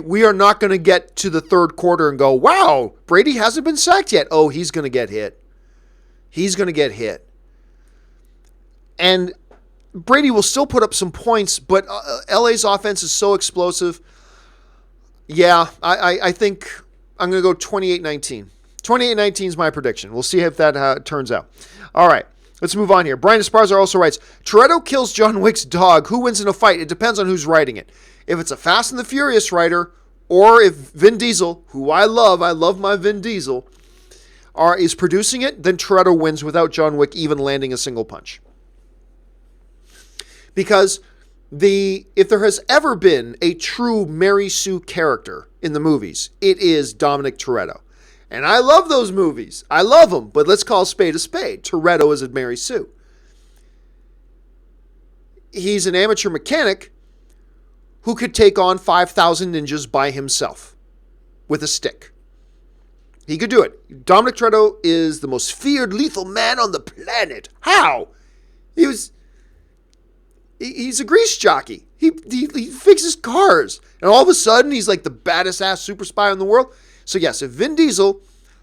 we are not going to get to the third quarter and go, wow, Brady hasn't been sacked yet. Oh, he's going to get hit. He's going to get hit. And Brady will still put up some points, but LA's offense is so explosive. Yeah, I think I'm going to go 28-19. 28-19 is my prediction. We'll see if that turns out. All right, let's move on here. Brian Esparza also writes, Toretto kills John Wick's dog. Who wins in a fight? It depends on who's writing it. If it's a Fast and the Furious writer, or if Vin Diesel, who I love my Vin Diesel, is producing it, then Toretto wins without John Wick even landing a single punch. Because if there has ever been a true Mary Sue character in the movies, it is Dominic Toretto. And I love those movies. I love them, but let's call a spade a spade. Toretto is a Mary Sue. He's an amateur mechanic who could take on 5,000 ninjas by himself with a stick. He could do it. Dominic Toretto is the most feared lethal man on the planet. How? He's a grease jockey. He fixes cars. And all of a sudden, he's like the baddest ass super spy in the world. So yes, if Vin Diesel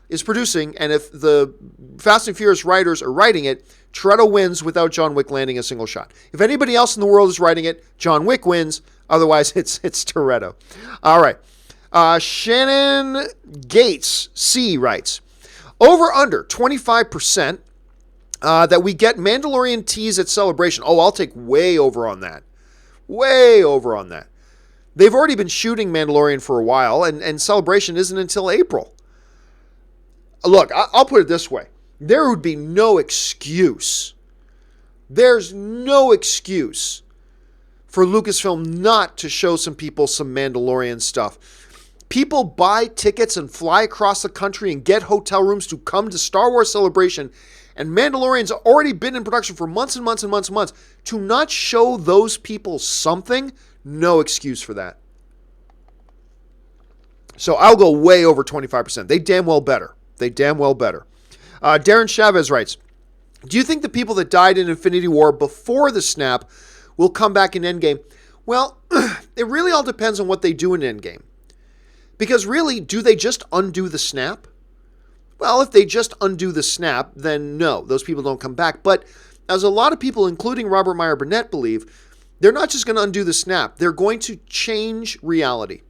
is producing and if the Fast and Furious writers are writing it, Toretto wins without John Wick landing a single shot. If anybody else in the world is writing it, John Wick wins. Otherwise, it's Toretto. All right. Shannon Gates C writes, over under 25% that we get Mandalorian tease at Celebration. Oh, I'll take way over on that. Way over on that. They've already been shooting Mandalorian for a while, and Celebration isn't until April. Look, I'll put it this way. There would be no excuse. There's no excuse for Lucasfilm not to show some people some Mandalorian stuff. People buy tickets and fly across the country and get hotel rooms to come to Star Wars Celebration, and Mandalorian's already been in production for months and months and months and months. To not show those people something, no excuse for that. So I'll go way over 25%. They damn well better. They damn well better. Darren Chavez writes, do you think the people that died in Infinity War before the snap will come back in Endgame? Well, it really all depends on what they do in Endgame. Because really, do they just undo the snap? Well, if they just undo the snap, then no, those people don't come back. But as a lot of people, including Robert Meyer Burnett, believe, they're not just going to undo the snap. They're going to change reality.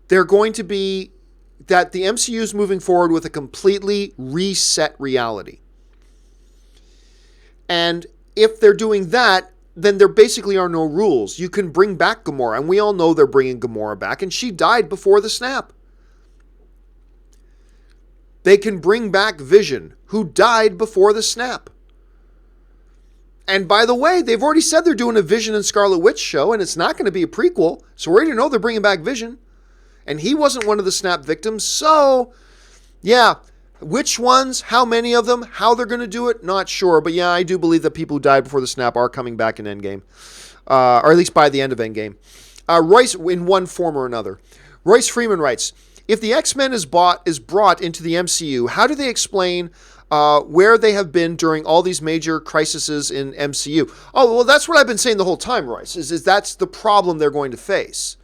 They're going to be that the MCU is moving forward with a completely reset reality. And if they're doing that, then there basically are no rules. You can bring back Gamora, and we all know they're bringing Gamora back, and she died before the snap. They can bring back Vision, who died before the snap. And by the way, they've already said they're doing a Vision and Scarlet Witch show, and it's not going to be a prequel, so we already know they're bringing back Vision. And he wasn't one of the snap victims, so yeah, which ones, how many of them, how they're going to do it, not sure. But yeah, I do believe that people who died before the snap are coming back in Endgame, or at least by the end of Endgame. Royce, in one form or another. Royce Freeman writes, if the X-Men is brought into the MCU, how do they explain where they have been during all these major crises in MCU? Oh, well, that's what I've been saying the whole time, Royce, is that's the problem they're going to face.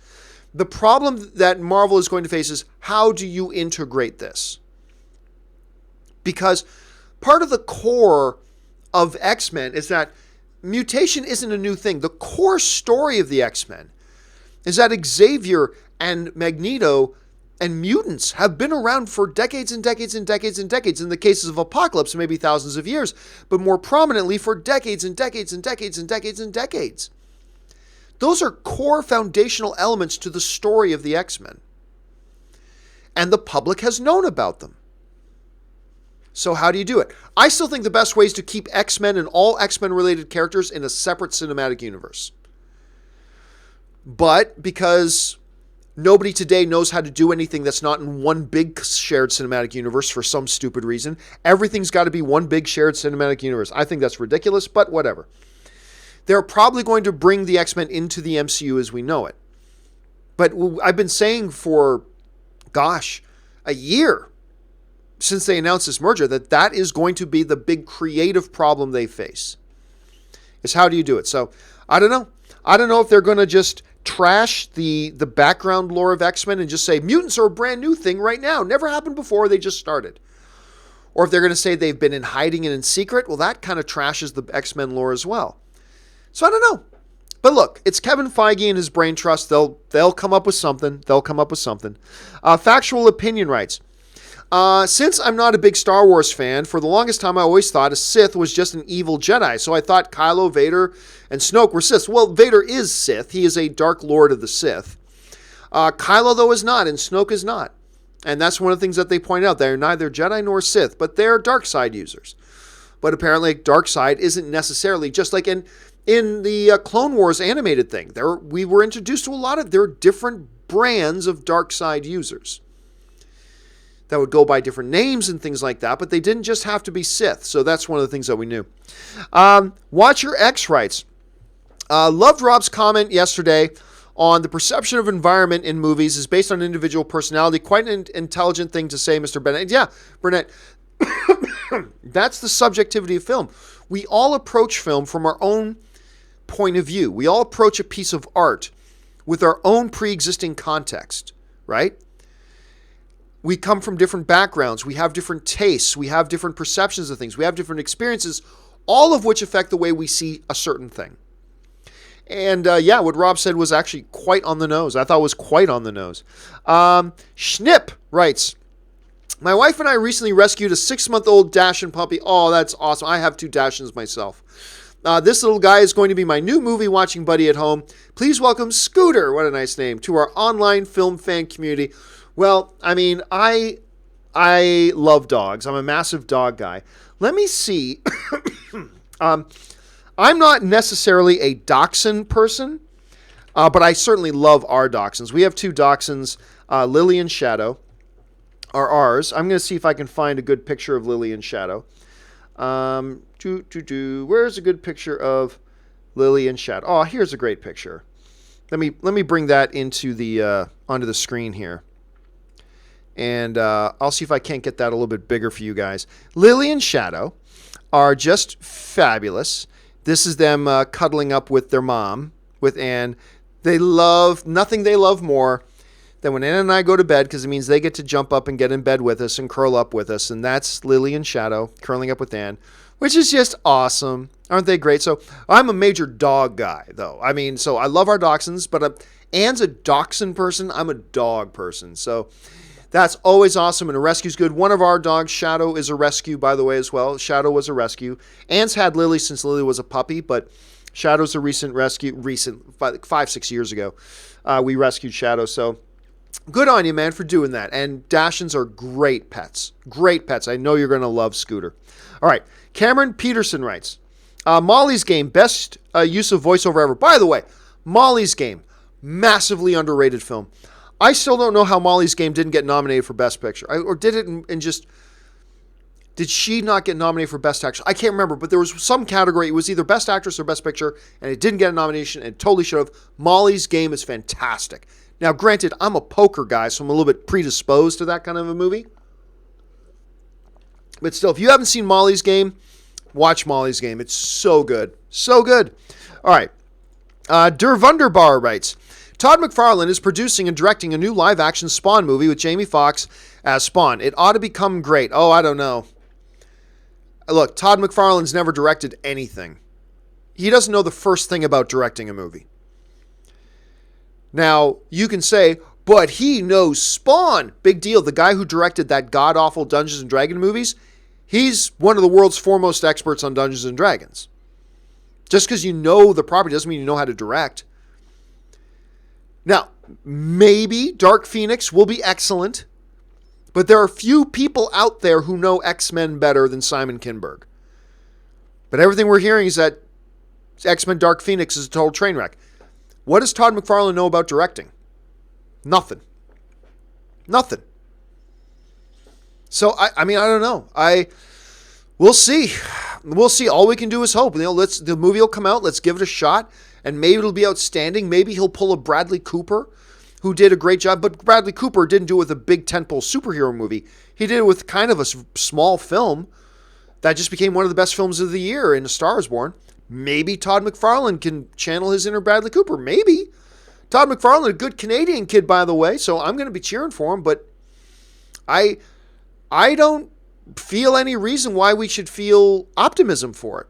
The problem that Marvel is going to face is, how do you integrate this? Because part of the core of X-Men is that mutation isn't a new thing. The core story of the X-Men is that Xavier and Magneto and mutants have been around for decades and decades and decades and decades. In the cases of Apocalypse, maybe thousands of years, but more prominently for decades and decades and decades and decades and decades. Those are core foundational elements to the story of the X-Men. And the public has known about them. So how do you do it? I still think the best way is to keep X-Men and all X-Men related characters in a separate cinematic universe. But because nobody today knows how to do anything that's not in one big shared cinematic universe for some stupid reason, everything's got to be one big shared cinematic universe. I think that's ridiculous, but whatever. They're probably going to bring the X-Men into the MCU as we know it. But I've been saying for, a year since they announced this merger that is going to be the big creative problem they face. Is how do you do it? So, I don't know. I don't know if they're going to just trash the background lore of X-Men and just say mutants are a brand new thing right now. Never happened before. They just started. Or if they're going to say they've been in hiding and in secret, well, that kind of trashes the X-Men lore as well. So I don't know. But look, it's Kevin Feige and his brain trust. They'll come up with something. Factual Opinion writes, since I'm not a big Star Wars fan, for the longest time I always thought a Sith was just an evil Jedi. So I thought Kylo, Vader, and Snoke were Sith. Well, Vader is Sith. He is a Dark Lord of the Sith. Kylo, though, is not, and Snoke is not. And that's one of the things that they point out. They're neither Jedi nor Sith, but they're dark side users. But apparently dark side isn't necessarily just like, and in the Clone Wars animated thing, we were introduced to there are different brands of dark side users that would go by different names and things like that, but they didn't just have to be Sith. So that's one of the things that we knew. Watcher X writes, loved Rob's comment yesterday on the perception of environment in movies is based on individual personality. Quite an intelligent thing to say, Mr. Bennett. Yeah, Burnett, that's the subjectivity of film. We all approach film from our own point of view. We all approach a piece of art with our own pre-existing context, right? We come from different backgrounds. We have different tastes. We have different perceptions of things. We have different experiences, all of which affect the way we see a certain thing. And what Rob said was actually quite on the nose. I thought it was quite on the nose. Schnip writes, my wife and I recently rescued a 6-month-old Dashin puppy. Oh, that's awesome. I have 2 Dashins myself. This little guy is going to be my new movie watching buddy at home. Please welcome Scooter, what a nice name, to our online film fan community. Well, I mean, I love dogs. I'm a massive dog guy. Let me see. I'm not necessarily a dachshund person, but I certainly love our dachshunds. We have 2 dachshunds, Lily and Shadow are ours. I'm going to see if I can find a good picture of Lily and Shadow. Where's a good picture of Lily and Shadow? Oh, here's a great picture. Let me bring that into the onto the screen here. And I'll see if I can't get that a little bit bigger for you guys. Lily and Shadow are just fabulous. This is them cuddling up with their mom, with Anne. They love nothing they love more than when Anne and I go to bed, because it means they get to jump up and get in bed with us and curl up with us. And that's Lily and Shadow curling up with Anne, which is just awesome. Aren't they great? So I'm a major dog guy, though. I mean, so I love our dachshunds, but Anne's a dachshund person. I'm a dog person. So that's always awesome, and a rescue's good. One of our dogs, Shadow, is a rescue, by the way, as well. Shadow was a rescue. Anne's had Lily since Lily was a puppy, but Shadow's a recent rescue. 5-6 years ago, we rescued Shadow. So good on you, man, for doing that. And Dachshunds are great pets. Great pets. I know you're going to love Scooter. All right. Cameron Peterson writes, Molly's Game, best use of voiceover ever. By the way, Molly's Game, massively underrated film. I still don't know how Molly's Game didn't get nominated for Best Picture. Or did it and just... Did she not get nominated for Best Actress? I can't remember, but there was some category. It was either Best Actress or Best Picture, and it didn't get a nomination, and it totally should have. Molly's Game is fantastic. Now, granted, I'm a poker guy, so I'm a little bit predisposed to that kind of a movie. But still, if you haven't seen Molly's Game, watch Molly's Game. It's so good. So good. All right. Der Wunderbar writes, Todd McFarlane is producing and directing a new live-action Spawn movie with Jamie Foxx as Spawn. It ought to become great. Oh, I don't know. Look, Todd McFarlane's never directed anything. He doesn't know the first thing about directing a movie. Now, you can say, but he knows Spawn. Big deal. The guy who directed that god-awful Dungeons & Dragons movies, he's one of the world's foremost experts on Dungeons & Dragons. Just because you know the property doesn't mean you know how to direct. Now, maybe Dark Phoenix will be excellent, but there are few people out there who know X-Men better than Simon Kinberg. But everything we're hearing is that X-Men Dark Phoenix is a total train wreck. What does Todd McFarlane know about directing? Nothing. Nothing. So, I mean, I don't know. We'll see. We'll see. All we can do is hope. The movie will come out. Let's give it a shot. And maybe it'll be outstanding. Maybe he'll pull a Bradley Cooper, who did a great job. But Bradley Cooper didn't do it with a big tentpole superhero movie. He did it with kind of a small film that just became one of the best films of the year in A Star Is Born. Maybe Todd McFarlane can channel his inner Bradley Cooper. Maybe. Todd McFarlane, a good Canadian kid, by the way, so I'm going to be cheering for him. But I don't feel any reason why we should feel optimism for it.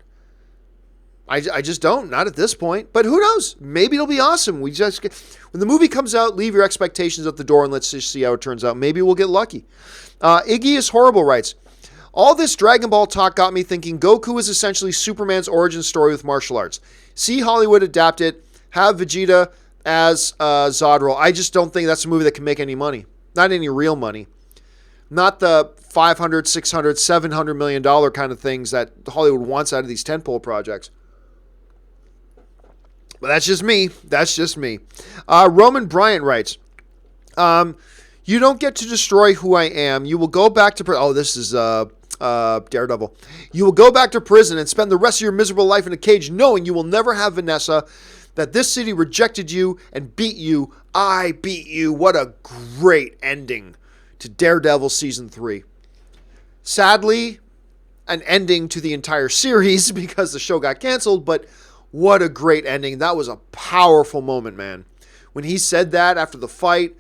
I just don't. Not at this point. But who knows? Maybe it'll be awesome. When the movie comes out, leave your expectations at the door and let's just see how it turns out. Maybe we'll get lucky. Iggy is Horrible writes, all this Dragon Ball talk got me thinking Goku is essentially Superman's origin story with martial arts. See Hollywood adapt it. Have Vegeta as Zod role. I just don't think that's a movie that can make any money. Not any real money. Not the $500, $600, $700 million kind of things that Hollywood wants out of these tentpole projects. But that's just me. That's just me. Roman Bryant writes, you don't get to destroy who I am. You will go back to this is Daredevil. You will go back to prison and spend the rest of your miserable life in a cage knowing you will never have Vanessa, that this city rejected you and beat you. I beat you. What a great ending to Daredevil Season 3. Sadly, an ending to the entire series because the show got canceled, but what a great ending. That was a powerful moment, man. When he said that after the fight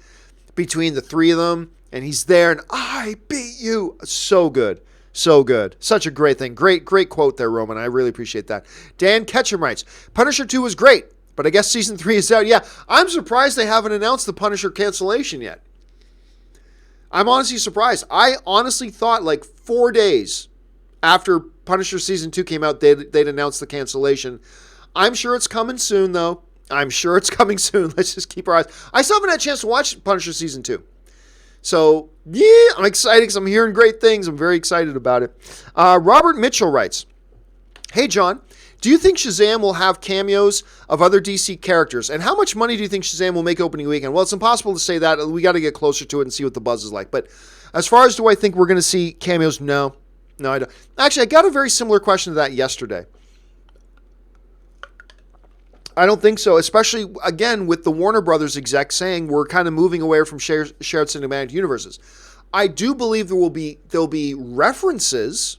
between the three of them, and he's there, and I beat you. So good. So good. Such a great thing. Great quote there, Roman. I really appreciate that. Dan Ketchum writes, Punisher 2 was great, but I guess Season 3 is out. Yeah, I'm surprised they haven't announced the Punisher cancellation yet. I'm honestly surprised. I honestly thought like 4 days after Punisher Season 2 came out, they'd announce the cancellation. I'm sure it's coming soon, though. I'm sure it's coming soon. Let's just keep our eyes. I still haven't had a chance to watch Punisher Season 2. So, yeah, I'm excited because I'm hearing great things. I'm very excited about it. Robert Mitchell writes, Hey, John, do you think Shazam will have cameos of other DC characters? And how much money do you think Shazam will make opening weekend? Well, it's impossible to say that. We got to get closer to it and see what the buzz is like. But as far as do I think we're going to see cameos? No, I don't. Actually, I got a very similar question to that yesterday. I don't think so, especially, again, with the Warner Brothers exec saying we're kind of moving away from shared cinematic universes. I do believe there'll be references.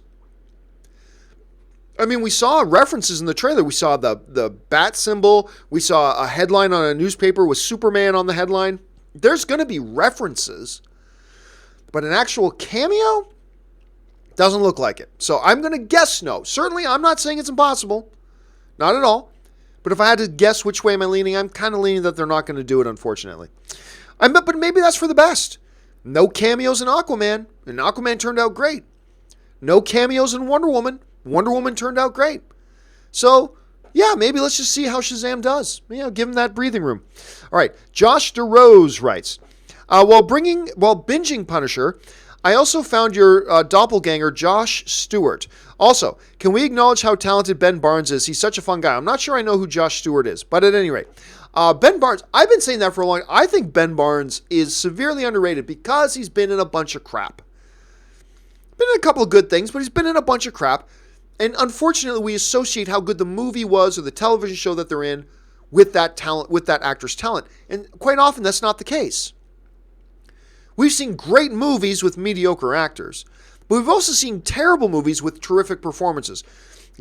I mean, we saw references in the trailer. We saw the bat symbol. We saw a headline on a newspaper with Superman on the headline. There's going to be references. But an actual cameo? Doesn't look like it. So I'm going to guess no. Certainly, I'm not saying it's impossible. Not at all. But if I had to guess which way am I leaning, I'm kind of leaning that they're not going to do it, unfortunately. But maybe that's for the best. No cameos in Aquaman, and Aquaman turned out great. No cameos in Wonder Woman. Wonder Woman turned out great. So, yeah, maybe let's just see how Shazam does. Give him that breathing room. All right, Josh DeRose writes, while binging Punisher, I also found your doppelganger, Josh Stewart. Also, can we acknowledge how talented Ben Barnes is? He's such a fun guy. I'm not sure I know who Josh Stewart is, but at any rate, Ben Barnes, I've been saying that for a long time. I think Ben Barnes is severely underrated because he's been in a bunch of crap. Been in a couple of good things, but he's been in a bunch of crap. And unfortunately, we associate how good the movie was or the television show that they're in with that talent, with that actor's talent. And quite often, that's not the case. We've seen great movies with mediocre actors, but we've also seen terrible movies with terrific performances.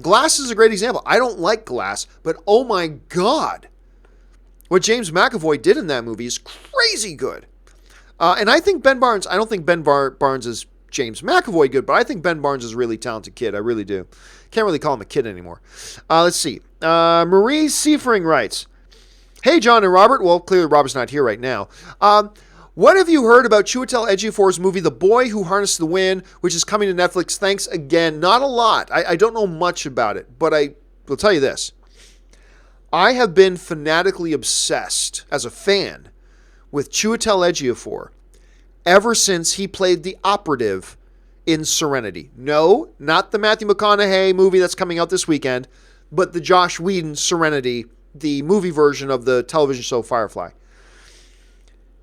Glass is a great example. I don't like Glass, but oh my God, what James McAvoy did in that movie is crazy good. And I think Ben Barnes, I don't think Ben Barnes is James McAvoy good, but I think Ben Barnes is a really talented kid. I really do. Can't really call him a kid anymore. Let's see. Marie Seifering writes, Hey, John and Robert. Well, clearly Robert's not here right now. What have you heard about Chiwetel Ejiofor's movie, The Boy Who Harnessed the Wind, which is coming to Netflix? Thanks again. Not a lot. I don't know much about it, but I will tell you this. I have been fanatically obsessed as a fan with Chiwetel Ejiofor ever since he played the operative in Serenity. No, not the Matthew McConaughey movie that's coming out this weekend, but the Joss Whedon Serenity, the movie version of the television show Firefly.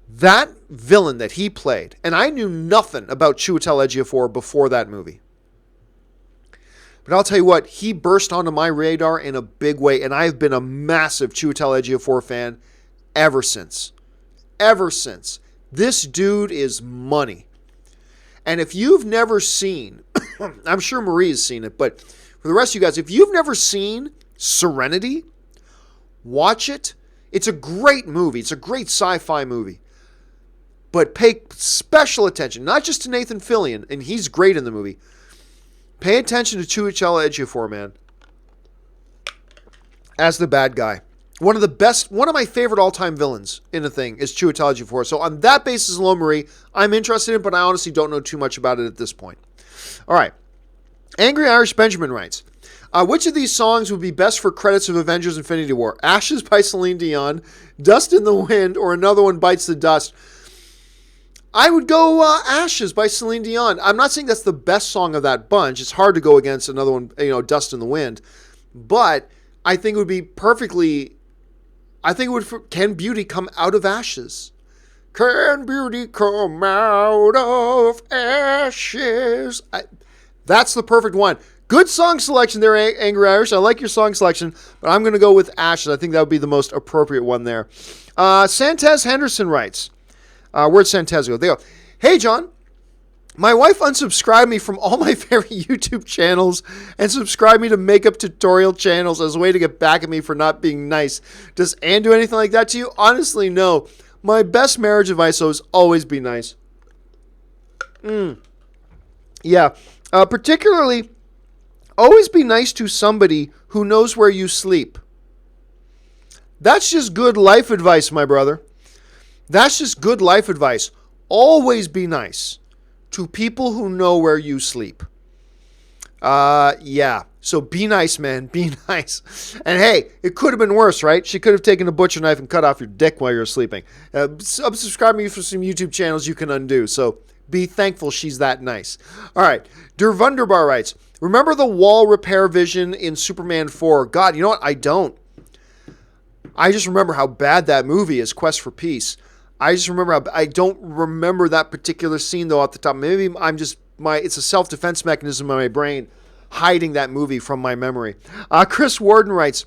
That villain that he played, and I knew nothing about Chiwetel Ejiofor before that movie. But I'll tell you what, he burst onto my radar in a big way, and I've been a massive Chiwetel Ejiofor fan ever since. Ever since. This dude is money. And if you've never seen, I'm sure Marie has seen it, but for the rest of you guys, if you've never seen Serenity, watch it. It's a great movie. It's a great sci-fi movie. But pay special attention, not just to Nathan Fillion, and he's great in the movie. Pay attention to Chiwetel Ejiofor, man, as the bad guy. One of my favorite all-time villains in a thing is Chiwetel Ejiofor. So on that basis alone, Marie, I'm interested in it, but I honestly don't know too much about it at this point. All right. Angry Irish Benjamin writes, which of these songs would be best for credits of Avengers Infinity War? Ashes by Celine Dion, Dust in the Wind, or Another One Bites the Dust? I would go Ashes by Celine Dion. I'm not saying that's the best song of that bunch. It's hard to go against another one, Dust in the Wind. But I think it would be perfectly I think it would, can beauty come out of ashes? Can beauty come out of ashes? That's the perfect one. Good song selection there, Angry Irish. I like your song selection, but I'm going to go with ashes. I think that would be the most appropriate one there. Santez Henderson writes, where'd Santez go? There you go. Hey, John. My wife unsubscribed me from all my favorite YouTube channels and subscribed me to makeup tutorial channels as a way to get back at me for not being nice. Does Ann do anything like that to you? Honestly, no. My best marriage advice is always be nice. Yeah. Particularly, always be nice to somebody who knows where you sleep. That's just good life advice, my brother. That's just good life advice. Always be nice to people who know where you sleep. Yeah. So be nice, man. Be nice. And hey, it could have been worse, right? She could have taken a butcher knife and cut off your dick while you're sleeping. Subscribe me for some YouTube channels you can undo. So be thankful she's that nice. All right. Der Wunderbar writes, remember the wall repair vision in Superman 4? God, you know what? I don't. I just remember how bad that movie is, Quest for Peace. I just remember I don't remember that particular scene though off the top. Maybe I'm just it's a self-defense mechanism in my brain hiding that movie from my memory. Chris Warden writes,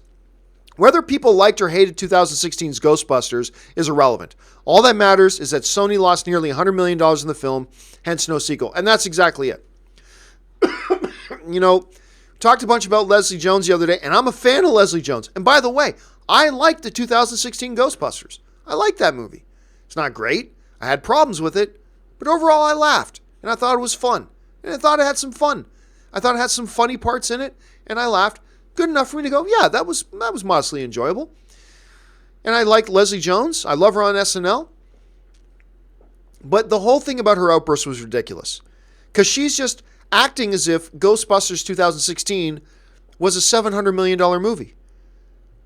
whether people liked or hated 2016's Ghostbusters is irrelevant. All that matters is that Sony lost nearly $100 million in the film, hence no sequel. And that's exactly it. You know, talked a bunch about Leslie Jones the other day, and I'm a fan of Leslie Jones. And by the way, I liked the 2016 Ghostbusters. I liked that movie. It's not great. I had problems with it, but overall I laughed, and I thought it was fun. And I thought it had some fun. I thought it had some funny parts in it, and I laughed. Good enough for me to go, yeah, that was modestly enjoyable. And I liked Leslie Jones. I love her on SNL. But the whole thing about her outburst was ridiculous. Because she's just acting as if Ghostbusters 2016 was a $700 million movie.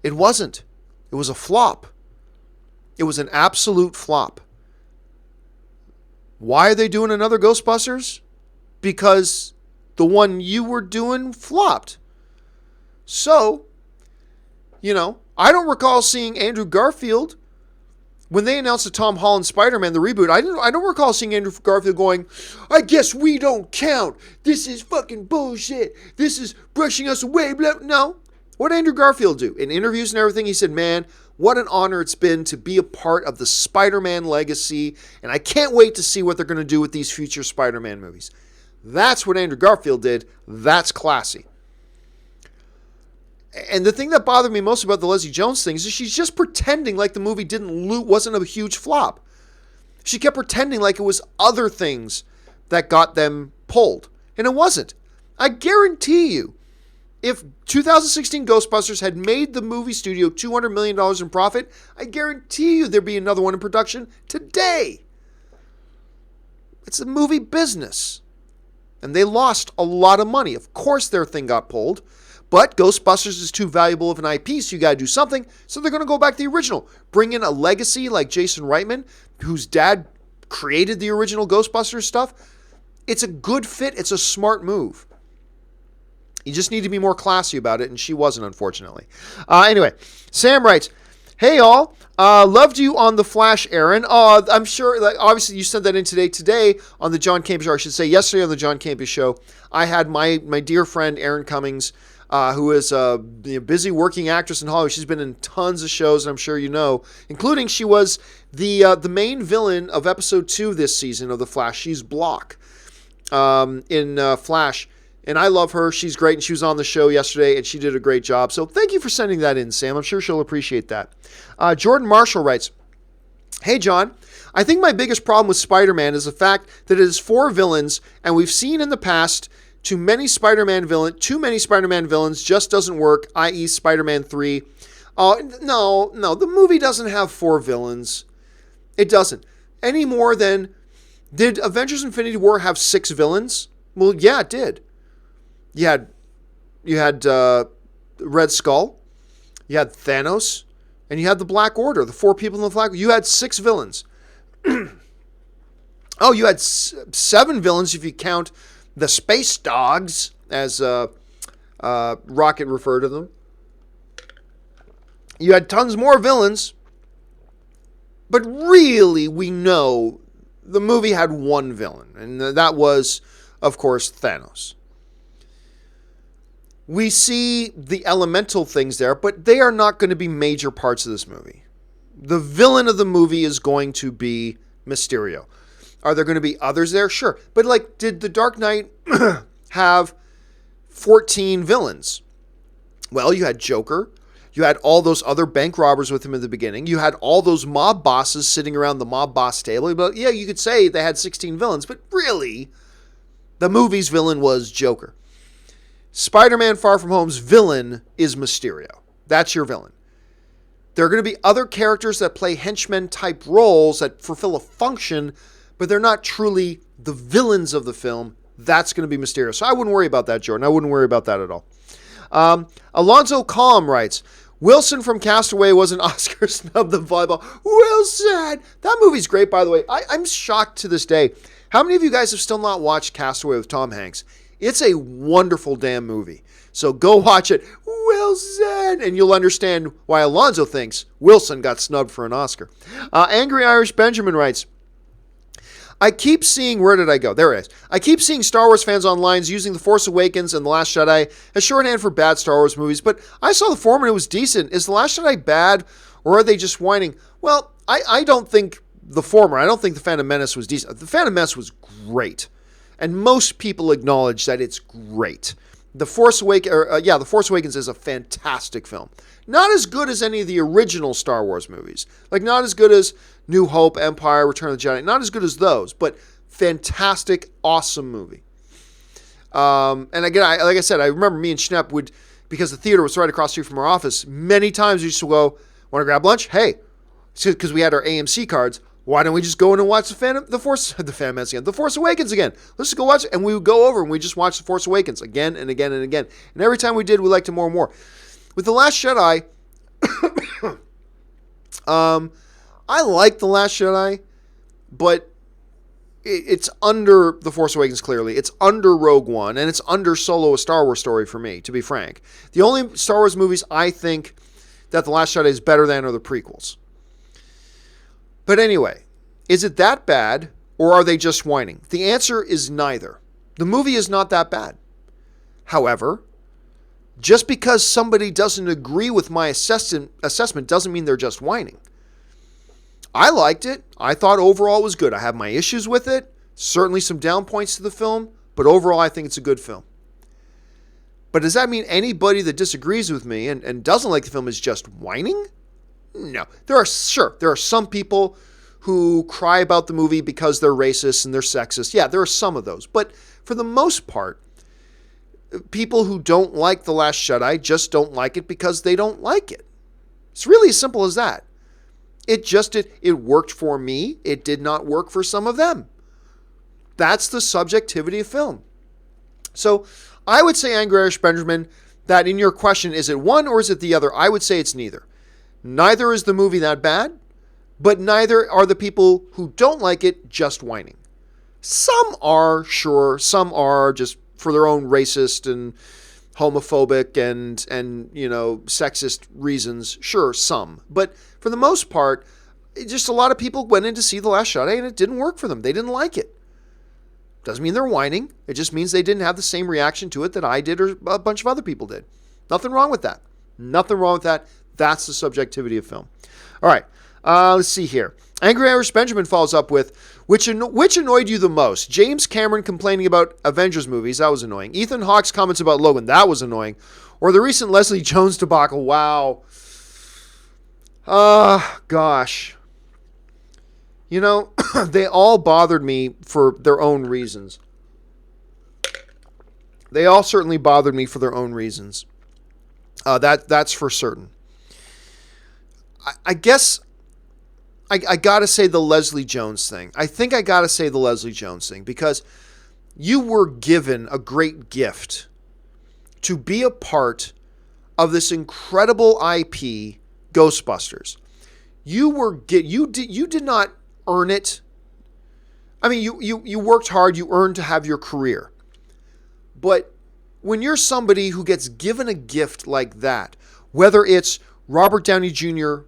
It wasn't. It was a flop. It was an absolute flop. Why are they doing another Ghostbusters? Because the one you were doing flopped. So, you know, I don't recall seeing Andrew Garfield when they announced the Tom Holland Spider-Man, the reboot. I don't recall seeing Andrew Garfield going, I guess we don't count. This is fucking bullshit. This is brushing us away. Blah. No. What did Andrew Garfield do? In interviews and everything, he said, man, what an honor it's been to be a part of the Spider-Man legacy, and I can't wait to see what they're going to do with these future Spider-Man movies. That's what Andrew Garfield did. That's classy. And the thing that bothered me most about the Leslie Jones thing is that she's just pretending like the movie wasn't a huge flop. She kept pretending like it was other things that got them pulled. And it wasn't. I guarantee you, if 2016 Ghostbusters had made the movie studio $200 million in profit, I guarantee you there'd be another one in production today. It's a movie business. And they lost a lot of money. Of course their thing got pulled. But Ghostbusters is too valuable of an IP, so you got to do something. So they're going to go back to the original. Bring in a legacy like Jason Reitman, whose dad created the original Ghostbusters stuff. It's a good fit. It's a smart move. You just need to be more classy about it, and she wasn't, unfortunately. Anyway, Sam writes, hey, all. Loved you on The Flash, Aaron. I'm sure, obviously, you sent that in today on the John Campus show. I should say yesterday on the John Campus show, I had my dear friend, Erin Cummings, who is a busy working actress in Hollywood. She's been in tons of shows, and I'm sure you know, including she was the main villain of episode 2 this season of The Flash. She's Block in Flash, and I love her. She's great, and she was on the show yesterday, and she did a great job. So thank you for sending that in, Sam. I'm sure she'll appreciate that. Jordan Marshall writes, hey, John. I think my biggest problem with Spider-Man is the fact that it is 4 villains, and we've seen in the past too many Spider-Man villains just doesn't work, i.e. Spider-Man 3. No, the movie doesn't have 4 villains. It doesn't. Any more than, did Avengers Infinity War have 6 villains? Well, yeah, it did. You had Red Skull, you had Thanos, and you had the Black Order, the 4 people in the Black Order. You had 6 villains. Oh, you had 7 villains if you count the Space Dogs, as Rocket referred to them. You had tons more villains, but really we know the movie had one villain, and that was, of course, Thanos. We see the elemental things there, but they are not going to be major parts of this movie. The villain of the movie is going to be Mysterio. Are there going to be others there? Sure. But like, did The Dark Knight have 14 villains? Well, you had Joker. You had all those other bank robbers with him in the beginning. You had all those mob bosses sitting around the mob boss table. But yeah, you could say they had 16 villains, but really, the movie's villain was Joker. Spider-Man Far From Home's villain is Mysterio. That's your villain. There are going to be other characters that play henchmen-type roles that fulfill a function, but they're not truly the villains of the film. That's going to be Mysterio. So I wouldn't worry about that, Jordan. I wouldn't worry about that at all. Alonzo Calm writes, Wilson from Castaway was an Oscar snub than volleyball. Wilson! That movie's great, by the way. I'm shocked to this day. How many of you guys have still not watched Castaway with Tom Hanks? It's a wonderful damn movie. So go watch it. Wilson! And you'll understand why Alonzo thinks Wilson got snubbed for an Oscar. Angry Irish Benjamin writes, I keep seeing, where did I go? There it is. I keep seeing Star Wars fans online using The Force Awakens and The Last Jedi as shorthand for bad Star Wars movies, but I saw the former and it was decent. Is The Last Jedi bad, or are they just whining? Well, I don't think the former. I don't think The Phantom Menace was decent. The Phantom Menace was great, and most people acknowledge that it's great. The Force Awakens is a fantastic film. Not as good as any of the original Star Wars movies. Like, not as good as New Hope, Empire, Return of the Jedi. Not as good as those, but fantastic, awesome movie. And again, like I said, I remember me and Schnepp would, because the theater was right across the street from our office, many times we used to go, want to grab lunch? Hey, because we had our AMC cards. Why don't we just go in and watch The Force Awakens again? Let's just go watch it. And we would go over and we just watch The Force Awakens again and again and again. And every time we did, we liked it more and more. With The Last Jedi, I like The Last Jedi, but it's under The Force Awakens, clearly. It's under Rogue One, and it's under Solo, a Star Wars story for me, to be frank. The only Star Wars movies I think that The Last Jedi is better than are the prequels. But anyway, is it that bad, or are they just whining? The answer is neither. The movie is not that bad. However, just because somebody doesn't agree with my assessment doesn't mean they're just whining. I liked it. I thought overall it was good. I have my issues with it. Certainly some down points to the film, but overall I think it's a good film. But does that mean anybody that disagrees with me and doesn't like the film is just whining? No. There are some people who cry about the movie because they're racist and they're sexist. Yeah, there are some of those. But for the most part, people who don't like The Last Jedi just don't like it because they don't like it. It's really as simple as that. It worked for me. It did not work for some of them. That's the subjectivity of film. So I would say, Angry Irish Benjamin, that in your question, is it one or is it the other? I would say it's neither. Neither is the movie that bad, but neither are the people who don't like it just whining. Some are, sure. Some are just for their own racist and homophobic and sexist reasons. Sure, some. But for the most part, just a lot of people went in to see The Last Jedi and it didn't work for them. They didn't like it. Doesn't mean they're whining. It just means they didn't have the same reaction to it that I did or a bunch of other people did. Nothing wrong with that. Nothing wrong with that. That's the subjectivity of film. All right. Let's see here. Angry Irish Benjamin follows up with, which annoyed you the most? James Cameron complaining about Avengers movies. That was annoying. Ethan Hawke's comments about Logan. That was annoying. Or the recent Leslie Jones debacle. Wow. Gosh. They all bothered me for their own reasons. They all certainly bothered me for their own reasons. That's for certain. I guess I got to say the Leslie Jones thing. I think I got to say the Leslie Jones thing because you were given a great gift to be a part of this incredible IP, Ghostbusters. You did not earn it. I mean, you worked hard, you earned to have your career. But when you're somebody who gets given a gift like that, whether it's Robert Downey Jr.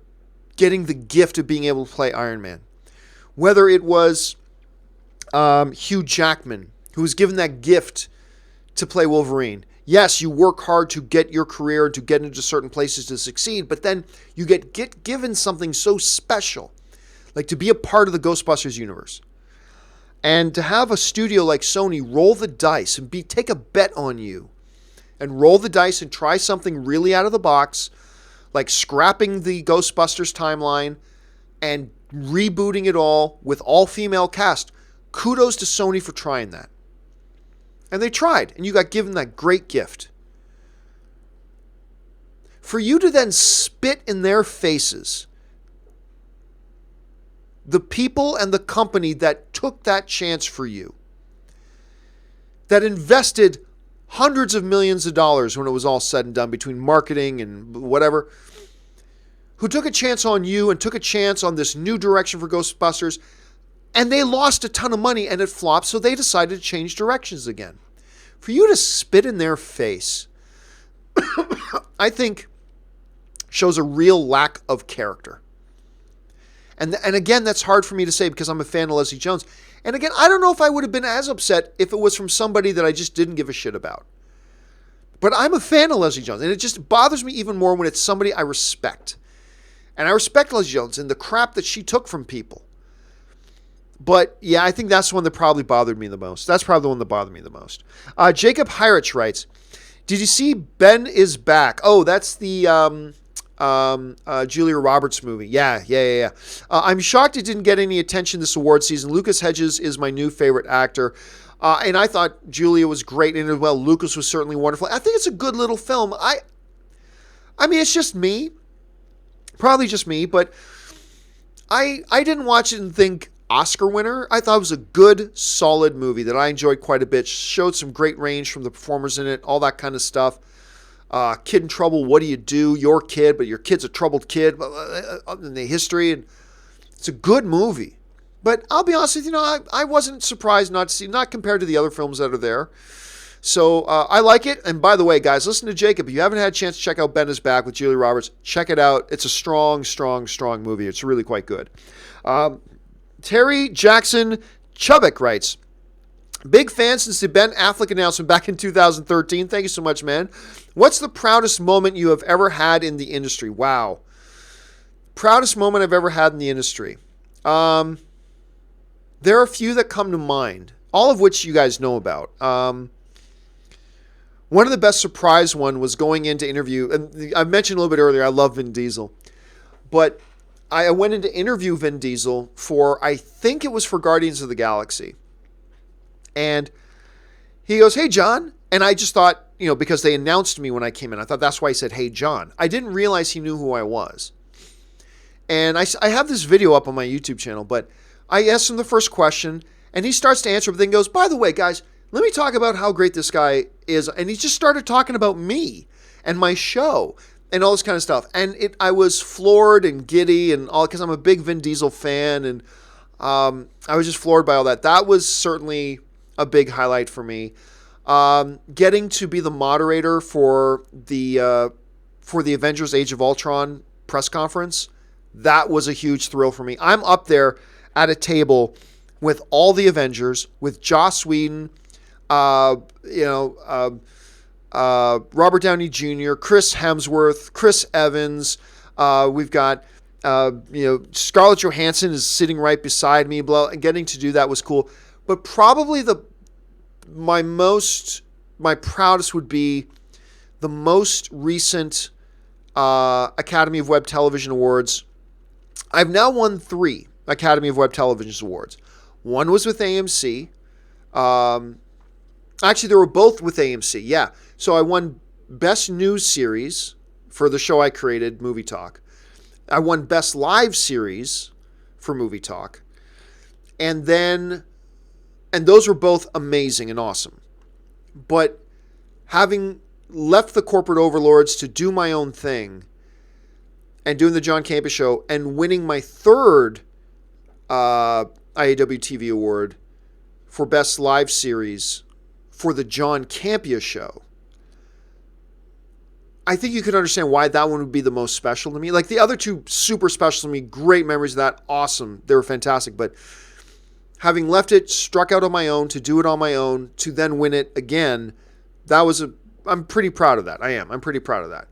getting the gift of being able to play Iron Man. Whether it was Hugh Jackman, who was given that gift to play Wolverine. Yes, you work hard to get your career, to get into certain places to succeed, but then you get given something so special, like to be a part of the Ghostbusters universe. And to have a studio like Sony roll the dice and take a bet on you and roll the dice and try something really out of the box, like scrapping the Ghostbusters timeline and rebooting it all with all-female cast. Kudos to Sony for trying that. And they tried, and you got given that great gift. For you to then spit in their faces, the people and the company that took that chance for you, that invested hundreds of millions of dollars when it was all said and done between marketing and whatever, who took a chance on you and took a chance on this new direction for Ghostbusters, and they lost a ton of money and it flopped, so they decided to change directions again. For you to spit in their face, I think shows a real lack of character. And again, that's hard for me to say because I'm a fan of Leslie Jones. And again, I don't know if I would have been as upset if it was from somebody that I just didn't give a shit about. But I'm a fan of Leslie Jones, and it just bothers me even more when it's somebody I respect. And I respect Leslie Jones and the crap that she took from people. But yeah, I think that's the one that probably bothered me the most. That's probably the one that bothered me the most. Jacob Hirich writes, did you see Ben is Back? Oh, that's the Julia Roberts movie. Yeah. I'm shocked it didn't get any attention this award season. Lucas Hedges is my new favorite actor. And I thought Julia was great in it as well. Lucas was certainly wonderful. I think it's a good little film. I mean, it's just me. Probably just me, but I didn't watch it and think Oscar winner. I thought it was a good, solid movie that I enjoyed quite a bit. Showed some great range from the performers in it, all that kind of stuff. Kid in trouble, what do you do? Your kid, but your kid's a troubled kid in the history. And it's a good movie. But I'll be honest with you, I wasn't surprised not to see, not compared to the other films that are there. So I like it. And by the way, guys, listen to Jacob. If you haven't had a chance to check out Ben is Back with Julia Roberts, check it out. It's a strong movie. It's really quite good. Terry Jackson Chubbuck writes, big fan since the Ben Affleck announcement back in 2013. Thank you so much, man. What's the proudest moment you have ever had in the industry? Wow. Proudest moment I've ever had in the industry. There are a few that come to mind, all of which you guys know about. One of the best surprise one was going into interview, and I mentioned a little bit earlier, I love Vin Diesel, but I went in to interview Vin Diesel for, I think it was for Guardians of the Galaxy. And he goes, hey, John. And I just thought, because they announced me when I came in, I thought that's why he said, hey, John. I didn't realize he knew who I was. And I have this video up on my YouTube channel, but I asked him the first question, and he starts to answer, but then goes, by the way, guys, let me talk about how great this guy is. And he just started talking about me and my show and all this kind of stuff. And I was floored and giddy and all, because I'm a big Vin Diesel fan, and I was just floored by all that. That was certainly a big highlight for me. Getting to be the moderator for the Avengers Age of Ultron press conference, that was a huge thrill for me. I'm up there at a table with all the Avengers, with Joss Whedon, Robert Downey Jr., Chris Hemsworth, Chris Evans. We've got, Scarlett Johansson is sitting right beside me. And getting to do that was cool. But probably my proudest would be the most recent Academy of Web Television Awards. I've now won 3 Academy of Web Television Awards. One was with AMC. Actually, they were both with AMC, yeah. So I won Best News Series for the show I created, Movie Talk. I won Best Live Series for Movie Talk. And those were both amazing and awesome. But having left the corporate overlords to do my own thing and doing the John Campea Show and winning my 3rd IAW TV award for Best Live Series for the John Campea Show I think you could understand why that one would be the most special to me. Like the other two, super special to me, great memories of that, awesome. They were fantastic. But having left it, struck out on my own, to do it on my own, to then win it again, I'm pretty proud of that. I am. I'm pretty proud of that.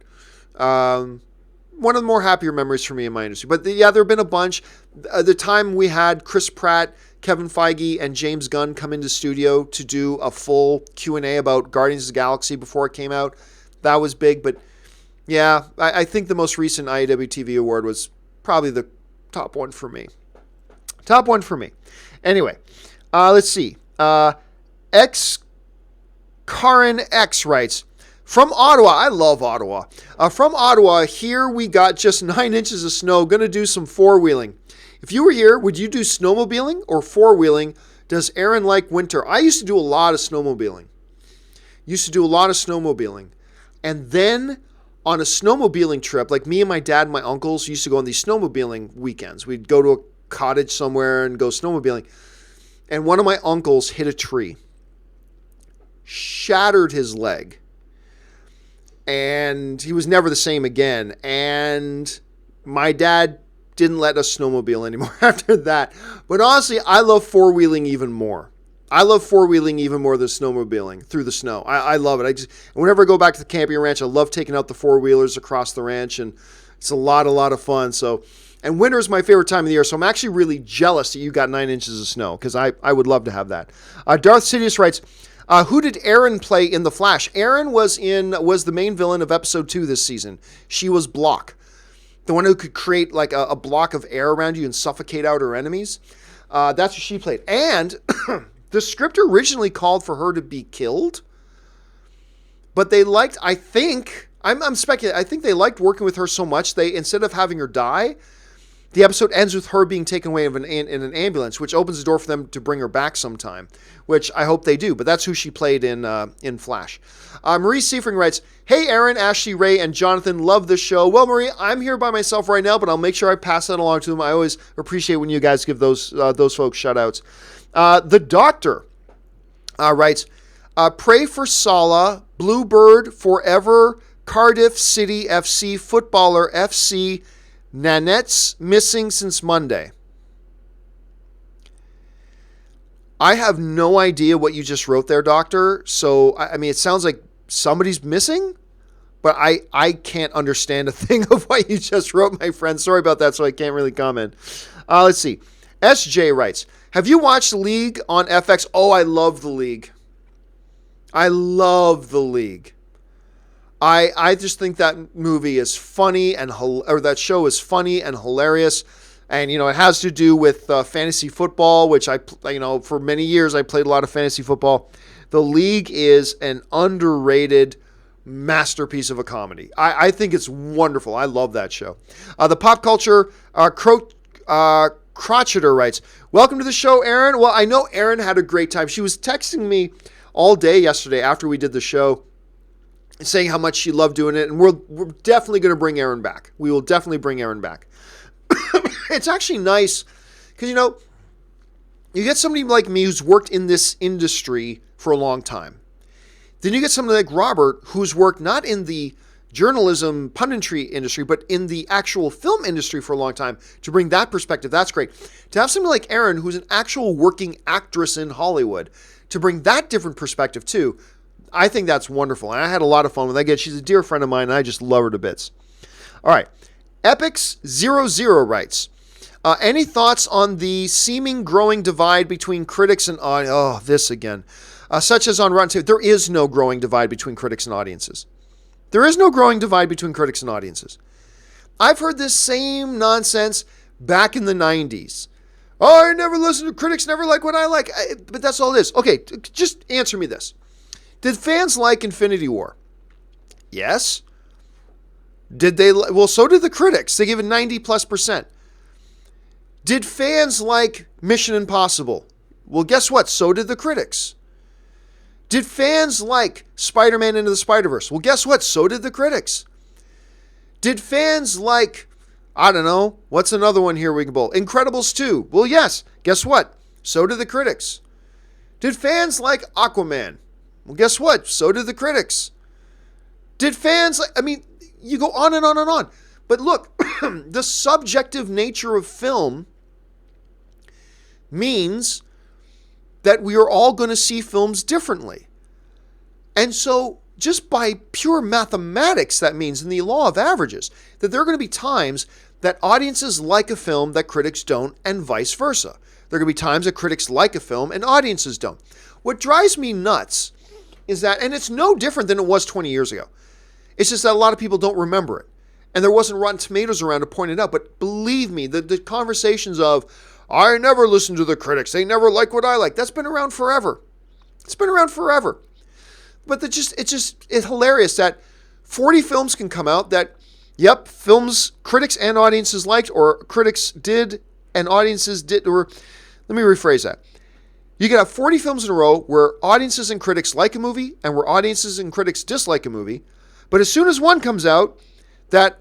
One of the more happier memories for me in my industry. But there have been a bunch. The time we had Chris Pratt, Kevin Feige, and James Gunn come into studio to do a full Q&A about Guardians of the Galaxy before it came out, that was big. But yeah, I think the most recent IAW TV award was probably the top one for me. Top one for me. Anyway, let's see. Karen X writes, from Ottawa, I love Ottawa. From Ottawa, here we got just 9 inches of snow. Gonna do some four-wheeling. If you were here, would you do snowmobiling or four-wheeling? Does Aaron like winter? I used to do a lot of snowmobiling. And then on a snowmobiling trip, like me and my dad and my uncles used to go on these snowmobiling weekends. We'd go to a cottage somewhere and go snowmobiling. And one of my uncles hit a tree, shattered his leg, and he was never the same again. And my dad didn't let us snowmobile anymore after that. But honestly, I love four-wheeling even more. I love four-wheeling even more than snowmobiling through the snow. I love it. Whenever I go back to the camping ranch, I love taking out the four-wheelers across the ranch, and it's a lot of fun. So, and winter is my favorite time of the year, so I'm actually really jealous that you got 9 inches of snow, because I would love to have that. Darth Sidious writes, who did Erin play in The Flash? Erin was the main villain of episode 2 this season. She was Block, the one who could create like a block of air around you and suffocate out her enemies. That's what she played. And the script originally called for her to be killed, but they liked, I think, I'm speculating, I think they liked working with her so much, they, instead of having her die, the episode ends with her being taken away in an ambulance, which opens the door for them to bring her back sometime, which I hope they do. But that's who she played in Flash. Marie Seifring writes, hey, Aaron, Ashley, Ray, and Jonathan, love this show. Well, Marie, I'm here by myself right now, but I'll make sure I pass that along to them. I always appreciate when you guys give those folks shout-outs. The Doctor writes, pray for Salah, Bluebird, Forever, Cardiff City FC, Footballer FC, Nanette's missing since Monday. I have no idea what you just wrote there, Doctor. So, I mean, it sounds like somebody's missing, but I can't understand a thing of what you just wrote, my friend. Sorry about that, so I can't really comment. Let's see. SJ writes, have you watched The League on FX? Oh, I love The League. I love The League. I just think that movie is funny or that show is funny and hilarious. And, you know, it has to do with fantasy football, which for many years I played a lot of fantasy football. The League is an underrated masterpiece of a comedy. I think it's wonderful. I love that show. The Pop Culture Crotcheter writes, welcome to the show, Aaron. Well, I know Aaron had a great time. She was texting me all day yesterday after we did the show, saying how much she loved doing it, and we're definitely going to bring Aaron back. We will definitely bring Aaron back. It's actually nice because, you get somebody like me who's worked in this industry for a long time. Then you get somebody like Robert who's worked not in the journalism punditry industry, but in the actual film industry for a long time, to bring that perspective. That's great. To have somebody like Aaron, who's an actual working actress in Hollywood, to bring that different perspective too, I think that's wonderful. And I had a lot of fun with that. Again, she's a dear friend of mine, and I just love her to bits. All right. Epics00 writes, any thoughts on the seeming growing divide between critics and this again, such as on Rotten Tomatoes? There is no growing divide between critics and audiences. There is no growing divide between critics and audiences. I've heard this same nonsense back in the 90s. Oh, I never listen to critics, never like what I like. But that's all it is. Okay, just answer me this. Did fans like Infinity War? Yes. Did they? Well, so did the critics. They gave it 90+%. Did fans like Mission Impossible? Well, guess what? So did the critics. Did fans like Spider-Man Into the Spider-Verse? Well, guess what? So did the critics. Did fans like, I don't know, what's another one here we can bowl? Incredibles 2. Well, yes. Guess what? So did the critics. Did fans like Aquaman? Well, guess what? So did the critics. Did fans, I mean, you go on and on and on. But look, the subjective nature of film means that we are all going to see films differently. And so just by pure mathematics, that means in the law of averages, that there are going to be times that audiences like a film that critics don't, and vice versa. There are going to be times that critics like a film and audiences don't. What drives me nuts is that, and it's no different than it was 20 years ago. It's just that a lot of people don't remember it. And there wasn't Rotten Tomatoes around to point it out. But believe me, the conversations of, I never listen to the critics, they never like what I like, that's been around forever. It's been around forever. But it's hilarious that 40 films can come out that, yep, films critics and audiences liked, or critics did and audiences did, or let me rephrase that. You can have 40 films in a row where audiences and critics like a movie and where audiences and critics dislike a movie. But as soon as one comes out that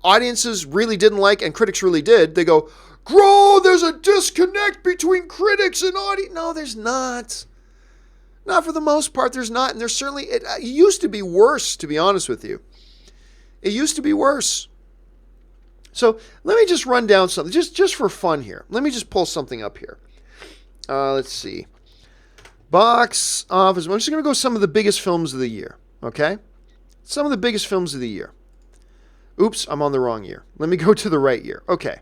audiences really didn't like and critics really did, they go, "Grow, there's a disconnect between critics and audience." No, there's not. Not for the most part, there's not. And there's certainly, it used to be worse, to be honest with you. It used to be worse. So let me just run down something, just for fun here. Let me just pull something up here. Let's see. Box office. I'm just going to go some of the biggest films of the year, okay? Some of the biggest films of the year. Oops, I'm on the wrong year. Let me go to the right year. Okay.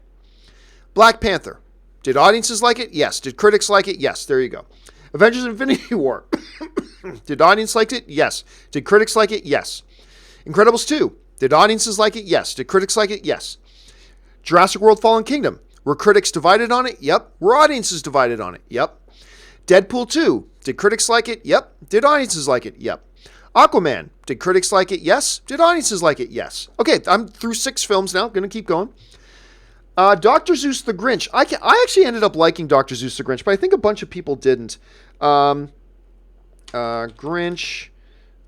Black Panther. Did audiences like it? Yes. Did critics like it? Yes. There you go. Avengers Infinity War. Did audience like it? Yes. Did critics like it? Yes. Incredibles 2. Did audiences like it? Yes. Did critics like it? Yes. Jurassic World Fallen Kingdom. Were critics divided on it? Yep. Were audiences divided on it? Yep. Deadpool 2. Did critics like it? Yep. Did audiences like it? Yep. Aquaman. Did critics like it? Yes. Did audiences like it? Yes. Okay, I'm through 6 films now. Going to keep going. Dr. Seuss the Grinch. I actually ended up liking Dr. Seuss the Grinch, but I think a bunch of people didn't. Grinch,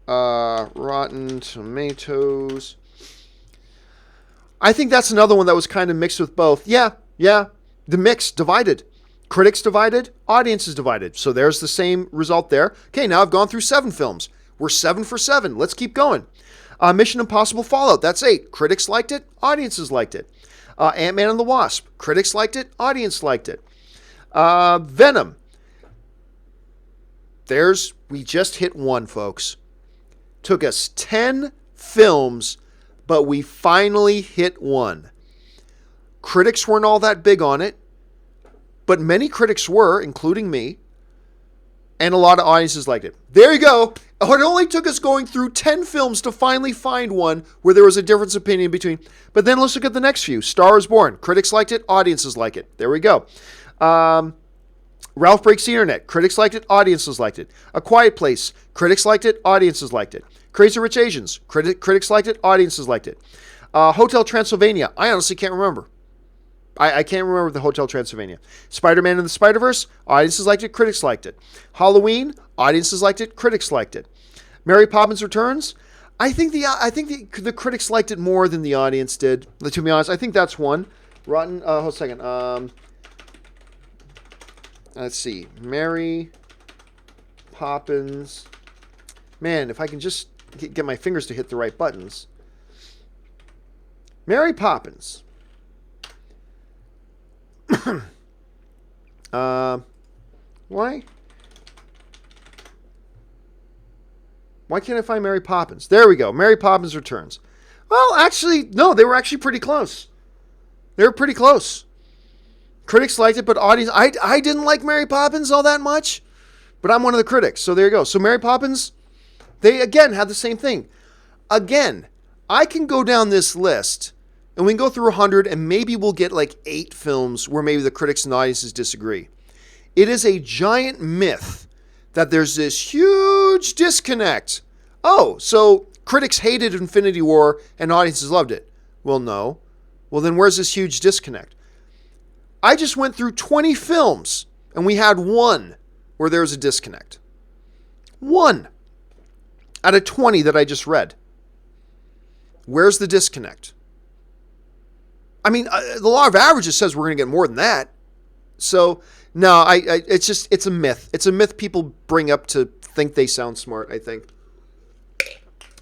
Rotten Tomatoes. I think that's another one that was kind of mixed with both. Yeah. The mix divided. Critics divided, audiences divided. So there's the same result there. Okay, now I've gone through 7 films. We're 7 for 7. Let's keep going. Mission Impossible Fallout. That's 8. Critics liked it. Audiences liked it. Ant-Man and the Wasp. Critics liked it. Audience liked it. Venom. We just hit 1, folks. Took us 10 films, but we finally hit 1. Critics weren't all that big on it, but many critics were, including me, and a lot of audiences liked it. There you go. It only took us going through 10 films to finally find one where there was a difference of opinion between. But then let's look at the next few. Star is Born. Critics liked it. Audiences like it. There we go. Ralph Breaks the Internet. Critics liked it. Audiences liked it. A Quiet Place. Critics liked it. Audiences liked it. Crazy Rich Asians. Critics liked it. Audiences liked it. Hotel Transylvania. I honestly can't remember. I can't remember the Hotel Transylvania. Spider-Man and the Spider-Verse. Audiences liked it. Critics liked it. Halloween. Audiences liked it. Critics liked it. Mary Poppins Returns. I think the critics liked it more than the audience did. To be honest, I think that's one. Rotten. Hold a second. Let's see. Mary Poppins. Man, if I can just get my fingers to hit the right buttons. Mary Poppins. Why? Why can't I find Mary Poppins? There we go. Mary Poppins Returns. Well, actually, no, they were actually pretty close. They were pretty close. Critics liked it, but audience... I didn't like Mary Poppins all that much, but I'm one of the critics, so there you go. So Mary Poppins, they, again, had the same thing. Again, I can go down this list, and we can go through 100, and maybe we'll get like 8 films where maybe the critics and audiences disagree. It is a giant myth that there's this huge disconnect. Oh, so critics hated Infinity War and audiences loved it. Well, no. Well, then where's this huge disconnect? I just went through 20 films, and we had 1 where there was a disconnect. 1 out of 20 that I just read. Where's the disconnect? I mean, the law of averages says we're going to get more than that. So, no, it's a myth. It's a myth people bring up to think they sound smart, I think.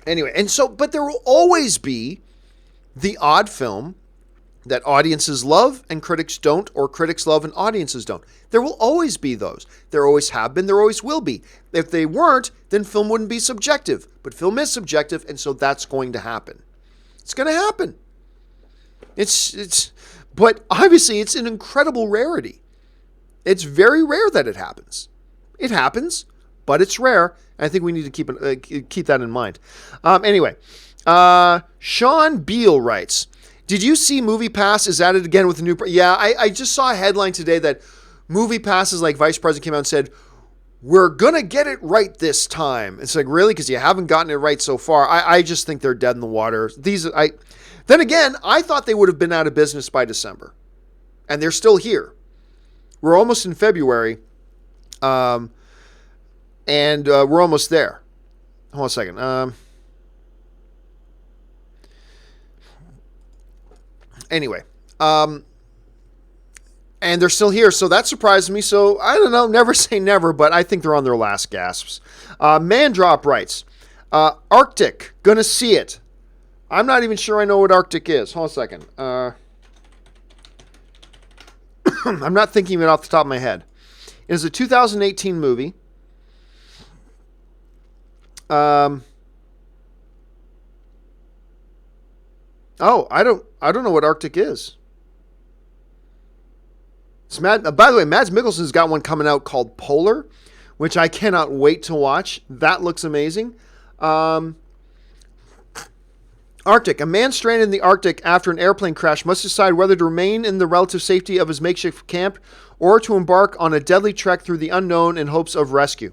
Anyway, and so, but there will always be the odd film that audiences love and critics don't, or critics love and audiences don't. There will always be those. There always have been, there always will be. If they weren't, then film wouldn't be subjective. But film is subjective, and so that's going to happen. It's going to happen. But obviously it's an incredible rarity. It's very rare that it happens. It happens, but it's rare. And I think we need to keep that in mind. Anyway, Sean Beal writes, did you see MoviePass is at it again with a new... Yeah, I just saw a headline today that MoviePass's like vice president came out and said, we're going to get it right this time. It's like, really? Because you haven't gotten it right so far. I just think they're dead in the water. Then again, I thought they would have been out of business by December. And they're still here. We're almost in February. And we're almost there. Hold on a second. Anyway. And they're still here, so that surprised me. So, I don't know, never say never, but I think they're on their last gasps. Mandrop writes, Arctic, gonna see it. I'm not even sure I know what Arctic is. Hold on a second. I'm not thinking of it off the top of my head. It is a 2018 movie. I don't know what Arctic is. By the way, Mads Mikkelsen's got one coming out called Polar, which I cannot wait to watch. That looks amazing. Arctic. A man stranded in the Arctic after an airplane crash must decide whether to remain in the relative safety of his makeshift camp or to embark on a deadly trek through the unknown in hopes of rescue.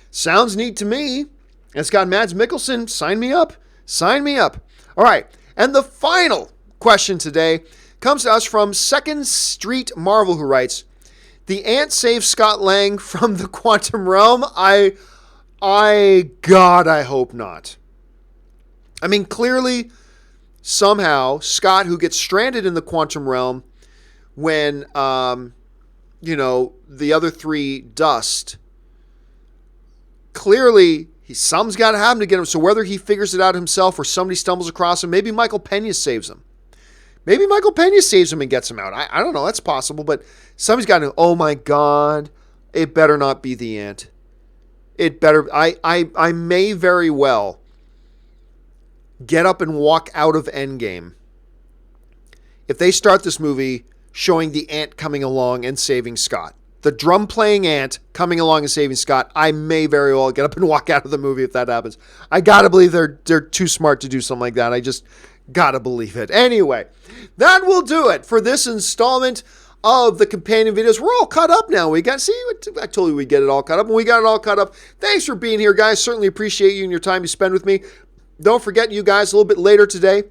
Sounds neat to me. It's got Mads Mikkelsen. Sign me up. Sign me up. All right. And the final question today comes to us from 2nd Street Marvel, who writes, the ant saves Scott Lang from the quantum realm? God, I hope not. I mean, clearly, somehow, Scott, who gets stranded in the quantum realm when, the other three dust, clearly, something's got to happen to get him. So whether he figures it out himself or somebody stumbles across him, maybe Michael Pena saves him. Maybe Michael Pena saves him and gets him out. I don't know. That's possible, but somebody's got to, oh my God, it better not be the ant. It better, I may very well get up and walk out of Endgame if they start this movie showing the ant coming along and saving Scott. The drum-playing ant coming along and saving Scott. I may very well get up and walk out of the movie if that happens. I got to believe they're too smart to do something like that. I just got to believe it. Anyway, that will do it for this installment of the companion videos. We're all caught up now. I told you we'd get it all caught up, and we got it all caught up. Thanks for being here, guys. Certainly appreciate you and your time you spend with me. Don't forget, you guys, a little bit later today,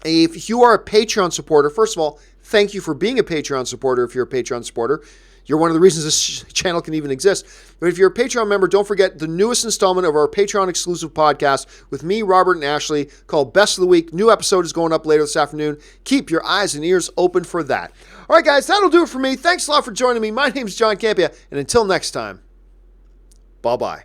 if you are a Patreon supporter, first of all, thank you for being a Patreon supporter if you're a Patreon supporter. You're one of the reasons this channel can even exist. But if you're a Patreon member, don't forget the newest installment of our Patreon exclusive podcast with me, Robert, and Ashley called Best of the Week. New episode is going up later this afternoon. Keep your eyes and ears open for that. All right, guys, that'll do it for me. Thanks a lot for joining me. My name's John Campia, and until next time, bye-bye.